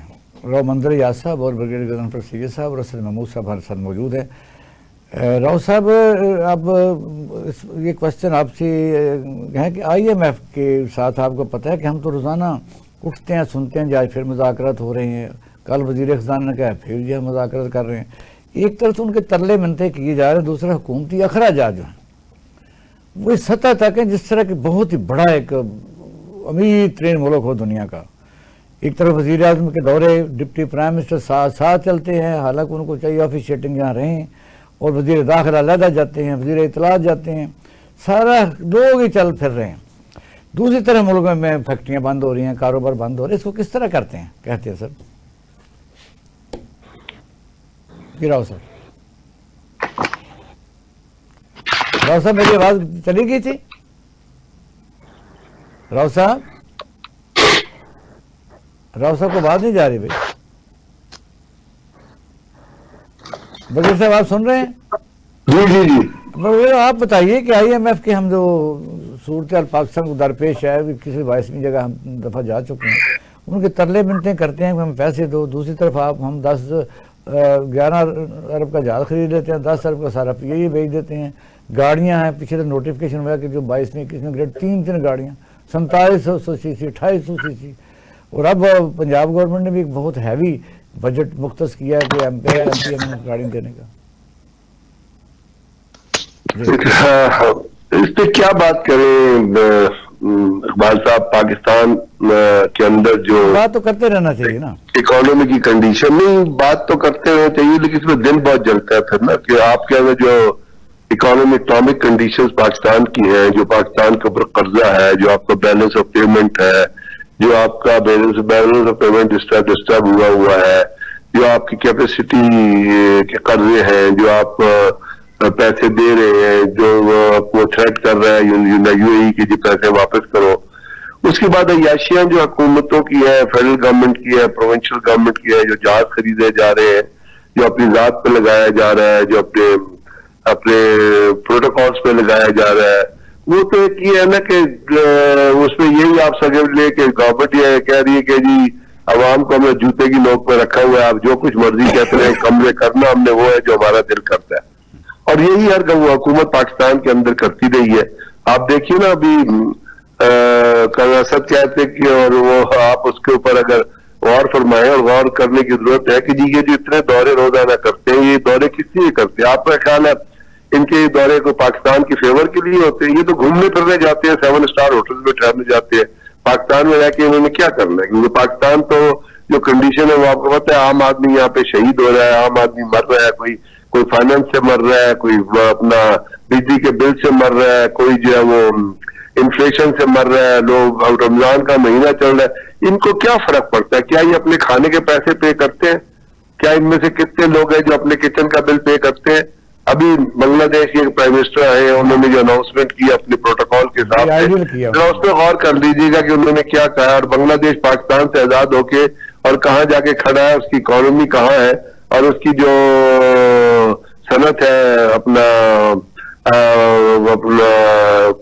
راؤ منظر یاز صاحب اور بریگیڈیئر غضنفر سید صاحب اور اسد محمود صاحب ہمارے ساتھ موجود ہیں. راؤ صاحب, اب یہ کوشچن آپ سے ہے کہ آئی ایم ایف کے ساتھ آپ کو پتہ ہے کہ ہم تو روزانہ اٹھتے ہیں سنتے ہیں, آج پھر مذاکرات ہو رہے ہیں, کل وزیر خزانہ نے کہا پھر یہ مذاکرات کر رہے ہیں. ایک طرف ان کے ترلے منتے کیے جا رہے ہیں, دوسرا حکومتی اخراجات جو ہیں وہ اس سطح تک ہیں جس طرح کہ بہت ہی بڑا ایک امیر ترین ملک ہو دنیا کا. ایک طرف وزیر اعظم کے دورے, ڈپٹی پرائم منسٹر ساتھ چلتے ہیں, حالانکہ ان کو چاہیے آفیشیٹنگ جہاں رہیں, اور وزیر داخلہ علیحدہ جاتے ہیں, وزیر اطلاعات جاتے ہیں, سارا لوگ ہی چل پھر رہے ہیں. دوسری طرف ملک میں فیکٹریاں بند ہو رہی ہیں, کاروبار بند ہو رہے ہیں. اس کو کس طرح کرتے ہیں کہتے ہیں سر؟ جی راؤ صاحب میری آواز چلی گئی تھی؟ راؤ صاحب کو آواز نہیں جا رہی بھائی. بغیر صاحب آپ سن رہے ہیں؟ جی آپ بتائیے کہ آئی ایم ایف کے ہم جو صورتحال پاکستان کو درپیش ہے, کسی 22ویں جگہ ہم دفعہ جا چکے ہیں, ان کے ترلے منتیں کرتے ہیں کہ ہم پیسے دو, دوسری طرف ہم 11 ارب کا جہاز خرید لیتے ہیں, 10 ارب کا سارا یہی بیچ دیتے ہیں. گاڑیاں ہیں, پیچھے نوٹیفکیشن ہوا کہ جو 22ویں 21ویں گریڈ 3 گاڑیاں 4700 cc 2800 cc. اور اب پنجاب گورنمنٹ نے بھی ایک بہت ہیوی بجٹ مختص کیا ہے کہ ایم پی ایم گاڑی دینے کا. اس پہ کیا بات کریں اقبال صاحب, پاکستان کے اندر جو بات تو کرتے رہنا چاہیے نا, اکانومی کی کنڈیشن, نہیں بات تو کرتے رہنا چاہیے, لیکن اس میں دن بہت جلتا ہے پھر نا, کہ آپ کے اندر جو اکانومک کنڈیشنز پاکستان کی ہیں, جو پاکستان کے اوپر قرضہ ہے, جو آپ کا بیلنس آف پیمنٹ ہے, جو آپ کا بیلنس آف پیمنٹ ڈسٹرب ہوا ہے, جو آپ کی کیپیسٹی کے قرضے ہیں, جو آپ پیسے دے رہے ہیں, جو آپ کو تھریٹ کر رہا ہے یو اے ای کے جو پیسے واپس کرو. اس کے بعد عیاشیاں جو حکومتوں کی ہے, فیڈرل گورنمنٹ کی ہے, پروونشل گورنمنٹ کی ہے, جو جہاز خریدے جا رہے ہیں, جو اپنی ذات پہ لگایا جا رہا ہے, جو اپنے اپنے پروٹوکالس پہ لگایا جا رہا ہے. وہ تو ایک یہ ہے نا کہ اس میں یہ بھی آپ سمجھ لیں کہ گورنمنٹ یہ کہہ رہی ہے کہ جی عوام کو ہم نے جوتے کی نوک پہ رکھا ہوا ہے, آپ جو کچھ مرضی کہتے ہیں کمرے کرنا ہم نے وہ ہے جو ہمارا دل کرتا ہے. اور یہی ہر حکومت پاکستان کے اندر کرتی رہی ہے. آپ دیکھیے نا ابھی اسد کہتے کہ اور وہ آپ اس کے اوپر اگر غور فرمائیں اور غور کرنے کی ضرورت ہے کہ جی یہ جو اتنے دورے روزانہ کرتے ہیں یہ دورے کس لیے کرتے ہیں؟ آپ کا خیال ہے ان کے دورے کو پاکستان کی فیور کے لیے ہوتے ہیں؟ یہ تو گھومنے پھرنے جاتے ہیں, 7 اسٹار ہوٹل میں ٹھہرنے جاتے ہیں. پاکستان میں رہ کے انہوں نے کیا کرنا ہے؟ کیونکہ پاکستان تو جو کنڈیشن ہے وہ آپ کو پتہ ہے, عام آدمی یہاں پہ شہید ہو رہا ہے, عام آدمی مر رہا ہے, کوئی فائنانس سے مر رہا ہے, کوئی اپنا بجلی کے بل سے مر رہا ہے, کوئی جو ہے وہ انفلیشن سے مر رہا ہے, لوگ رمضان کا مہینہ چل رہا ہے. ان کو کیا فرق پڑتا ہے؟ کیا یہ اپنے کھانے کے پیسے پے کرتے ہیں؟ کیا ان میں سے کتنے لوگ ہیں جو اپنے کچن کا بل پے کرتے ہیں؟ ابھی بنگلہ دیش کے پرائم منسٹر آئے ہیں, انہوں نے جو اناؤنسمنٹ کی اپنے پروٹوکال کے حساب سے, اس پہ غور کر لیجیے گا کہ انہوں نے کیا کہا. اور بنگلہ دیش پاکستان سے آزاد ہو کے اور کہاں جا کے کھڑا ہے, اس کی اکانومی کہاں ہے, اور اس کی جو صنعت ہے اپنا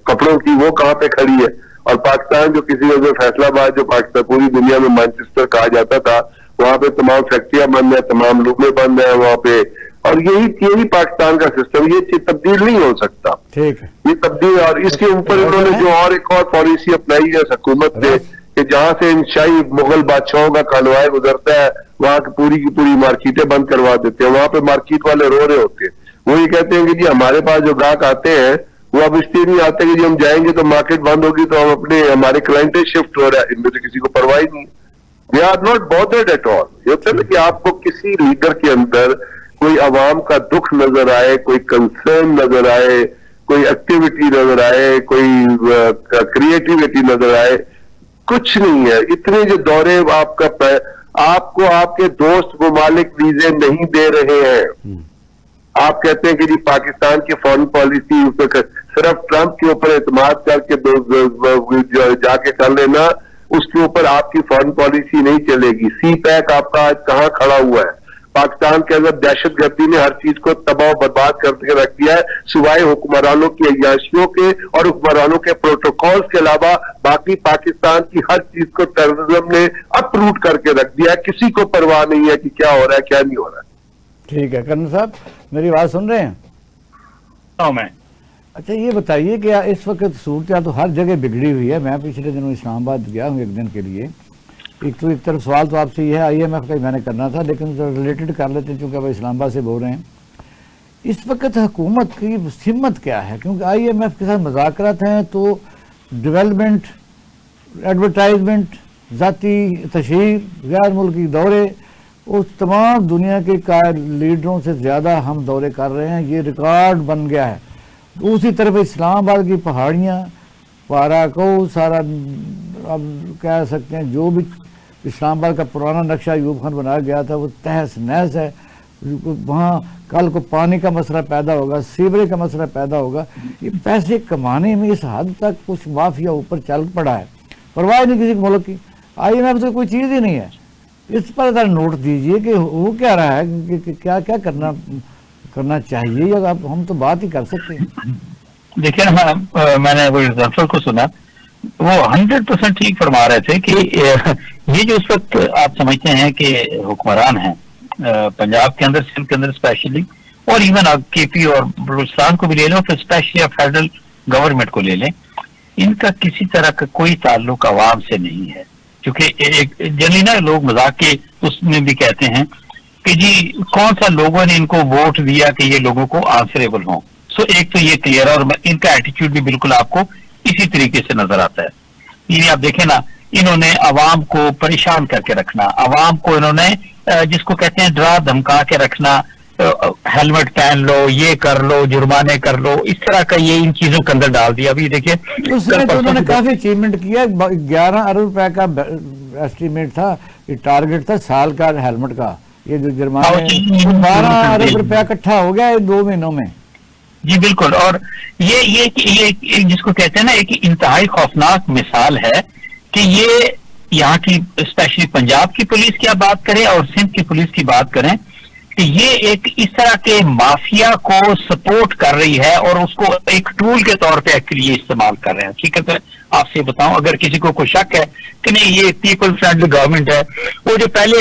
کپڑوں کی وہ کہاں پہ کھڑی ہے. اور پاکستان جو کسی وجہ فیصلہ آباد جو پاکستان پوری دنیا میں مانچسٹر کہا جاتا تھا, وہاں پہ تمام فیکٹریاں بند ہیں, تمام لوگے بند ہیں وہاں پہ. اور یہی پاکستان کا سسٹم, یہ چیز تبدیل نہیں ہو سکتا. ٹھیک ہے, یہ تبدیل. اور اس کے اوپر انہوں نے جو ایک اور پالیسی اپنائی ہے حکومت نے کہ جہاں سے شاہی مغل بادشاہوں کا کانوائے گزرتا ہے وہاں کی پوری مارکیٹیں بند کروا دیتے ہیں. وہاں پہ مارکیٹ والے رو رہے ہوتے ہیں, وہ یہ کہتے ہیں کہ جی ہمارے پاس جو گاہک آتے ہیں وہ اب اس لیے نہیں آتے کہ جی ہم جائیں گے تو مارکیٹ بند ہوگی تو ہم ہمارے کلائنٹیں شفٹ ہو رہا ہے. ان میں سے کسی کو پرواہ نہیں. They are not bothered at all. یہ ہوتا ہے نا کہ آپ کو کسی لیڈر کے اندر کوئی عوام کا دکھ نظر آئے, کوئی کنسرن نظر آئے, کوئی ایکٹیویٹی نظر آئے, کوئی کریٹیوٹی نظر آئے, کچھ نہیں ہے. اتنے جو دورے آپ کو آپ کے دوست ممالک ویزے نہیں دے رہے ہیں. آپ کہتے ہیں کہ جی پاکستان کی فارن پالیسی صرف ٹرمپ کے اوپر اعتماد کر کے جا کے کر لینا, اس کے اوپر آپ کی فارن پالیسی نہیں چلے گی. سی پیک آپ کا آج کہاں کھڑا ہوا ہے؟ پاکستان کے اندر دہشت گردی نے ہر چیز کو تباہ و برباد کر کے رکھ دیا ہے, سوائے حکمرانوں کی عیاشیوں کے اور حکمرانوں کے پروٹوکالز کے علاوہ باقی پاکستان کی ہر چیز کو ٹیررزم نے اپروٹ کر کے رکھ دیا ہے. کسی کو پرواہ نہیں ہے کہ کیا ہو رہا ہے کیا نہیں ہو رہا ہے. ٹھیک ہے کرنل صاحب, میری بات سن رہے ہیں؟ میں اچھا یہ بتائیے کہ اس وقت صورتحال تو ہر جگہ بگڑی ہوئی ہے. میں پچھلے دنوں اسلام آباد گیا ہوں ایک دن کے لیے. ایک طرف سوال تو آپ سے یہ ہے IMF کا میں نے کرنا تھا, لیکن ریلیٹڈ کر لیتے ہیں چونکہ اب اسلام آباد سے بول رہے ہیں. اس وقت حکومت کی ہمت کیا ہے؟ کیونکہ IMF کے ساتھ مذاکرات ہیں تو ڈیولپمنٹ, ایڈورٹائزمنٹ, ذاتی تشہیر, غیر ملکی دورے, اس تمام دنیا کے لیڈروں سے زیادہ ہم دورے کر رہے ہیں. یہ ریکارڈ بن گیا ہے. دوسری طرف اسلام آباد کی پہاڑیاں, پارا کو سارا اب کہہ سکتے ہیں جو بھی اسلام آباد کا پرانا نقشہ ایوب خان بنایا گیا تھا وہ تہس نہس ہے. وہاں کل کو پانی کا مسئلہ پیدا ہوگا, سیوریج کا مسئلہ پیدا ہوگا. یہ پیسے کمانے میں اس حد تک کچھ مافیا اوپر چل پڑا ہے, پرواہ نہیں کسی ملک کی. IMF تو کوئی چیز ہی نہیں ہے. اس پر ذرا نوٹ دیجئے کہ وہ کیا رہا ہے, کہ کیا کیا کرنا چاہیے, یا ہم تو بات ہی کر سکتے ہیں. دیکھیں میں نے وہ ظفر کو سنا, وہ 100% ٹھیک فرما رہے تھے کہ یہ جو اس وقت آپ سمجھتے ہیں کہ حکمران ہیں پنجاب کے اندر, سندھ کے اندر اسپیشلی, اور ایون آپ KP اور بلوچستان کو بھی لے لیں, پھر اسپیشلی آپ فیڈرل گورنمنٹ کو لے لیں, ان کا کسی طرح کا کوئی تعلق عوام سے نہیں ہے. کیونکہ ایک جنرلی نا لوگ مذاق کے اس میں بھی کہتے ہیں کہ جی کون سا لوگوں نے ان کو ووٹ دیا کہ یہ لوگوں کو آنسریبل ہوں. سو ایک تو یہ کلیئر ہے, اور ان کا ایٹیچیوڈ بھی بالکل آپ کو اسی طریقے سے نظر آتا ہے. یعنی آپ دیکھیں نا, انہوں نے عوام کو پریشان کر کے رکھنا, عوام کو انہوں نے جس کو کہتے ہیں ڈرا دھمکا کے رکھنا, ہیلمٹ پہن لو, یہ کر لو, جرمانے کر لو, اس طرح کا یہ ان چیزوں کے اندر ڈال دیا. ابھی دیکھیں اس میں تو انہوں نے کافی اچیومنٹ کیا. 11 ارب روپے کا ایسٹیمیٹ تھا, یہ ٹارگٹ تھا سال کا ہیلمٹ کا. یہ جو جرمانے 12 ارب روپے اکٹھا ہو گیا 2 مہینوں میں. جی بالکل. اور یہ جس کو کہتے ہیں نا ایک انتہائی خوفناک مثال ہے کہ یہ یہاں کی اسپیشلی پنجاب کی پولیس کی آپ بات کریں اور سندھ کی پولیس کی بات کریں کہ یہ ایک اس طرح کے مافیا کو سپورٹ کر رہی ہے اور اس کو ایک ٹول کے طور پہ ایکچولی یہ استعمال کر رہے ہیں. ٹھیک ہے, تو آپ سے بتاؤں, اگر کسی کو کوئی شک ہے کہ نہیں یہ پیپل فرینڈلی گورنمنٹ ہے, وہ جو پہلے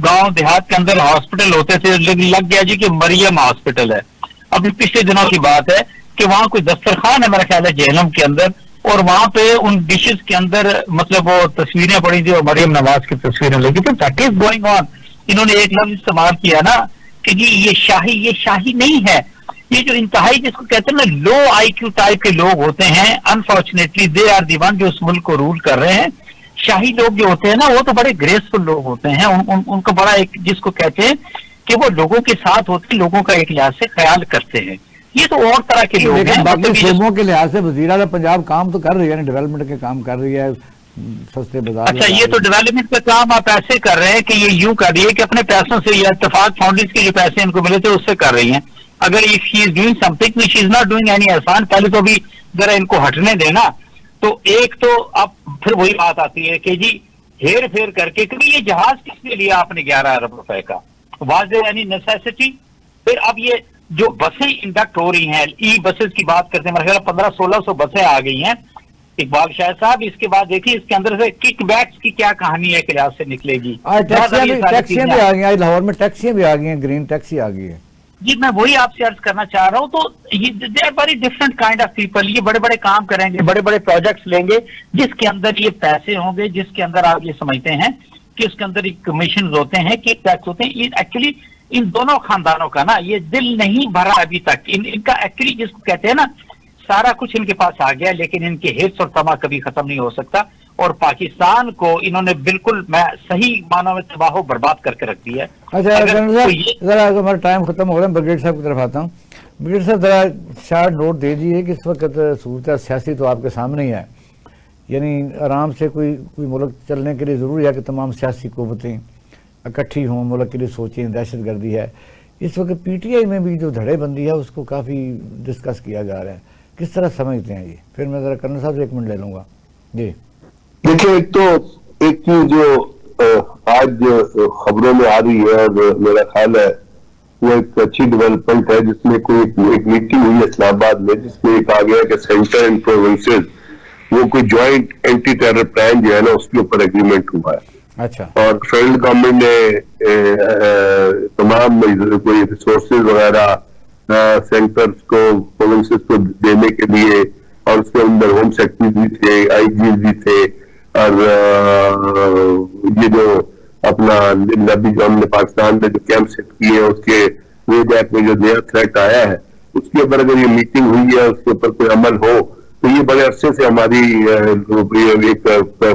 گاؤں دیہات کے اندر ہاسپٹل ہوتے تھے, لگ گیا جی کہ مریم ہاسپٹل ہے. ابھی پچھلے دنوں کی بات ہے کہ وہاں کوئی دسترخوان ہے میرا خیال ہے جہنم کے اندر, اور وہاں پہ ان ڈشز کے اندر مطلب وہ تصویریں پڑی تھی اور مریم نواز کی تصویریں لگی تھی. That is going on. انہوں نے ایک لفظ استعمال کیا نا کہ جی یہ شاہی نہیں ہے, یہ جو انتہائی جس کو کہتے ہیں نا لو آئی کیو ٹائپ کے لوگ ہوتے ہیں, unfortunately they are the one جو اس ملک کو رول کر رہے ہیں. شاہی لوگ جو ہوتے ہیں نا وہ تو بڑے گریسفل لوگ ہوتے ہیں, ان کا بڑا ایک جس کو کہتے ہیں کہ وہ لوگوں کے ساتھ ہوتے ہیں, لوگوں کا ایک لحاظ سے خیال کرتے ہیں. یہ تو اور طرح کے لوگ ہیں. باقی صوبوں کے لحاظ سے وزیر اعلیٰ پنجاب کام تو کر رہی ہے, ڈیولپمنٹ کے کام کر رہی ہے, سستے بازار. اچھا, یہ تو ڈیولپمنٹ کا کام آپ ایسے کر رہے ہیں کہ یہ یوں کر رہی ہے کہ اپنے پیسوں سے یا اتفاق فاؤنڈیشن کے جو پیسے ان کو ملے تھے اس سے کر رہی ہیں. اگر if she is doing something which is not doing any احسان, پہلے تو بھی ذرا ان کو ہٹنے دینا. تو ایک تو اب پھر وہی بات آتی ہے کہ جی ہیر پھیر کر کے کہ یہ جہاز کس نے لیا آپ نے 11 ارب روپے کا, واضح یعنی نیسیسٹی. پھر اب یہ جو بسیں انڈکٹ ہو رہی ہیں, ای بسز کی بات کرتے ہیں, میرے خیال 1500-1600 بسیں آ گئی ہیں. اقبال شاہ صاحب اس کے بعد دیکھیے اس کے اندر سے کک بیکس کی کیا کہانی ہے کہ لحاظ سے نکلے گی. ٹیکسیاں بھی آ گئی ہیں لاہور میں, ٹیکسیاں بھی آ گئی ہیں, گرین ٹیکسی آ گئی ہے. جی میں وہی آپ سے عرض کرنا چاہ رہا ہوں. تو they are very different kind of people. یہ بڑے بڑے کام کریں گے, بڑے بڑے پروجیکٹس لیں گے جس کے اندر یہ پیسے ہوں گے, جس کے اندر آپ یہ سمجھتے ہیں کہ اس کے اندر ایک کمیشن ہوتے ہیں, کہ ٹیکس ہوتے ہیں. یہ ایکچولی ان دونوں خاندانوں کا نا یہ دل نہیں بھرا ابھی تک. ان کا ایکچولی جس کو کہتے ہیں نا سارا کچھ ان کے پاس آ گیا, لیکن ان کے حرص اور طمع کبھی ختم نہیں ہو سکتا. اور پاکستان کو انہوں نے بالکل میں صحیح معنوں میں تباہ و برباد کر کے رکھ دیا ہے. اچھا ذرا ہمارا ٹائم ختم ہو رہا ہے, بریگیڈ صاحب کی طرف آتا ہوں. بریگیڈ صاحب ذرا شارٹ نوٹ دے دیجیے کہ اس وقت صورت سیاسی تو آپ کے سامنے ہی ہے, یعنی آرام سے کوئی ملک چلنے کے لیے ضروری ہے کہ تمام سیاسی قوتیں اکٹھی ہوں, ملک کے لیے سوچیں. دہشت گردی ہے اس وقت, پی ٹی آئی میں بھی جو دھڑے بندی ہے اس کو کافی ڈسکس کیا جا رہا ہے, کس طرح سمجھتے ہیں یہ؟ پھر میں ذرا کرنل صاحب سے 1 منٹ لے لوں گا. جی دیکھیں, ایک چیز جو آج خبروں میں آ رہی ہے اور میرا خیال ہے وہ ایک اچھی ڈیولپمنٹ ہے, جس میں کوئی ایک میٹنگ ہوئی اسلام آباد میں جس میں کہا گیا کہ سینٹر اینڈ پروونسز وہ کوئی جوائنٹ اینٹی ٹیرر پلان جو ہے نا اس کے اوپر ایگریمنٹ ہوا ہے. اچھا, اور فیڈرل گورنمنٹ نے تمام کوئی ریسورسز وغیرہ سینٹرز کو پروونسز کو دینے کے لیے, اور اس کے اندر ہوم سیکرٹری بھی تھے, آئی جیز بھی تھے, اور یہ جو اپنا نبی جو ہم نے پاکستان میں جو کیمپ سیٹ کیے ہیں اس کے ویج ایکٹ میں جو نیا تھریٹ آیا ہے اس کے اوپر اگر یہ میٹنگ ہوئی ہے, اس کے اوپر کوئی عمل ہو تو یہ بڑے عرصے سے ہماری ایک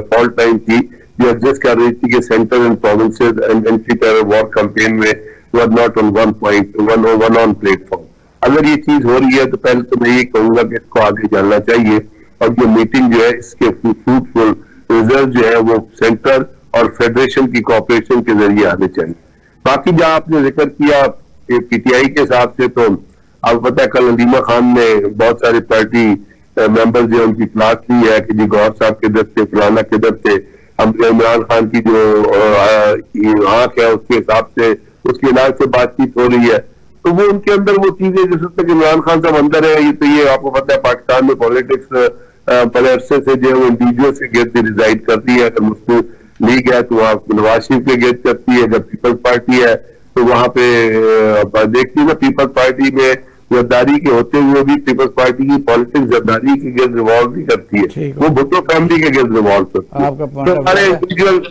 فالٹ لائن تھی جو ایڈجسٹ کر رہی تھی کہ centre and provinces anti terror war campaign میں we are not on one on platform. اگر یہ چیز ہو رہی ہے تو پہلے تو میں یہ کہوں گا کہ اس کو آگے جاننا چاہیے, اور یہ میٹنگ جو ہے اس کے فروٹفل ریزلٹ جو ہے وہ سینٹر اور فیڈریشن کی کوآپریشن کے ذریعے آنے چاہیے. باقی جہاں آپ نے ذکر کیا پی ٹی آئی کے حساب سے, تو آپ پتہ ہے کل علیمہ خان نے بہت سارے پارٹی ممبر جو ان کی کلاس لی ہے کہ جی گور صاحب کدھر تھے, فلانا کدھر تھے. اب عمران خان کی جو آنکھ ہے اس کے حساب سے اس کے علاج سے بات چیت ہو رہی ہے, تو وہ ان کے اندر وہ چیزیں جس وقت تک عمران خان صاحب اندر ہے, یہ تو یہ آپ کو پتہ ہے پاکستان میں پالیٹکس بڑے عرصے سے جو ہے وہ انڈیویجول کے گرد ریزائڈ کرتی ہے. اگر مسلم لیگ ہے تو وہاں نواز شریف کے گرد کرتی ہے, اگر پیپلز پارٹی ہے تو وہاں پہ دیکھتی ہے پیپلز پارٹی میں زرداری کے ہوتے ہوئے بھی پیپلز پارٹی کی پالیٹکس زرداری کے گرد ریوالو بھی کرتی ہے, وہ بھٹو فیملی کے گرد ریوالو کرتی ہے. تو ہمارے انڈیویجول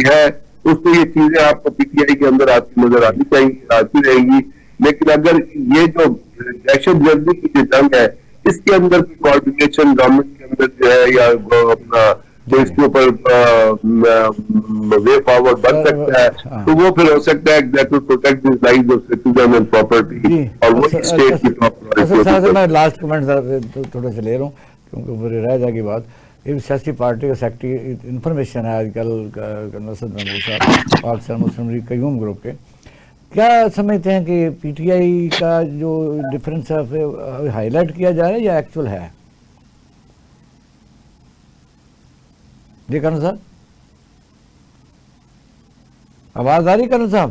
ہے اس کو یہ چیزیں آپ کو پی ٹی آئی کے اندر آتی نظر آتی چاہیے, آتی رہے گی. لیکن اگر یہ جو دہشت گردی کی جو جنگ ہے اس کے اندر کوآرڈینیشن گورنمنٹ کے اندر جو ہے یا اپنا جو اس کے اوپر وے فارورڈ بن سکتا ہے تو وہ پھر ہو سکتا ہے that will protect the lives of citizens and property, اور وہ اسٹیٹ کی پراپرٹی. میں لاسٹ کمنٹ تھوڑا سا لے رہا ہوں کیونکہ پھر رہ جائے گی بات. یہ سیاسی پارٹی کا سیکٹری انفارمیشن ہے آج کل نصرت محمود صاحب پاکستان مسلم لیگ قیوم گروپ کے, کیا سمجھتے ہیں کہ پی ٹی آئی کا جو ڈفرینس ہے ہائی لائٹ کیا جا رہا ہے یا ایکچوئل ہے؟ جی کرن صاحب, آواز آ رہی کرن صاحب؟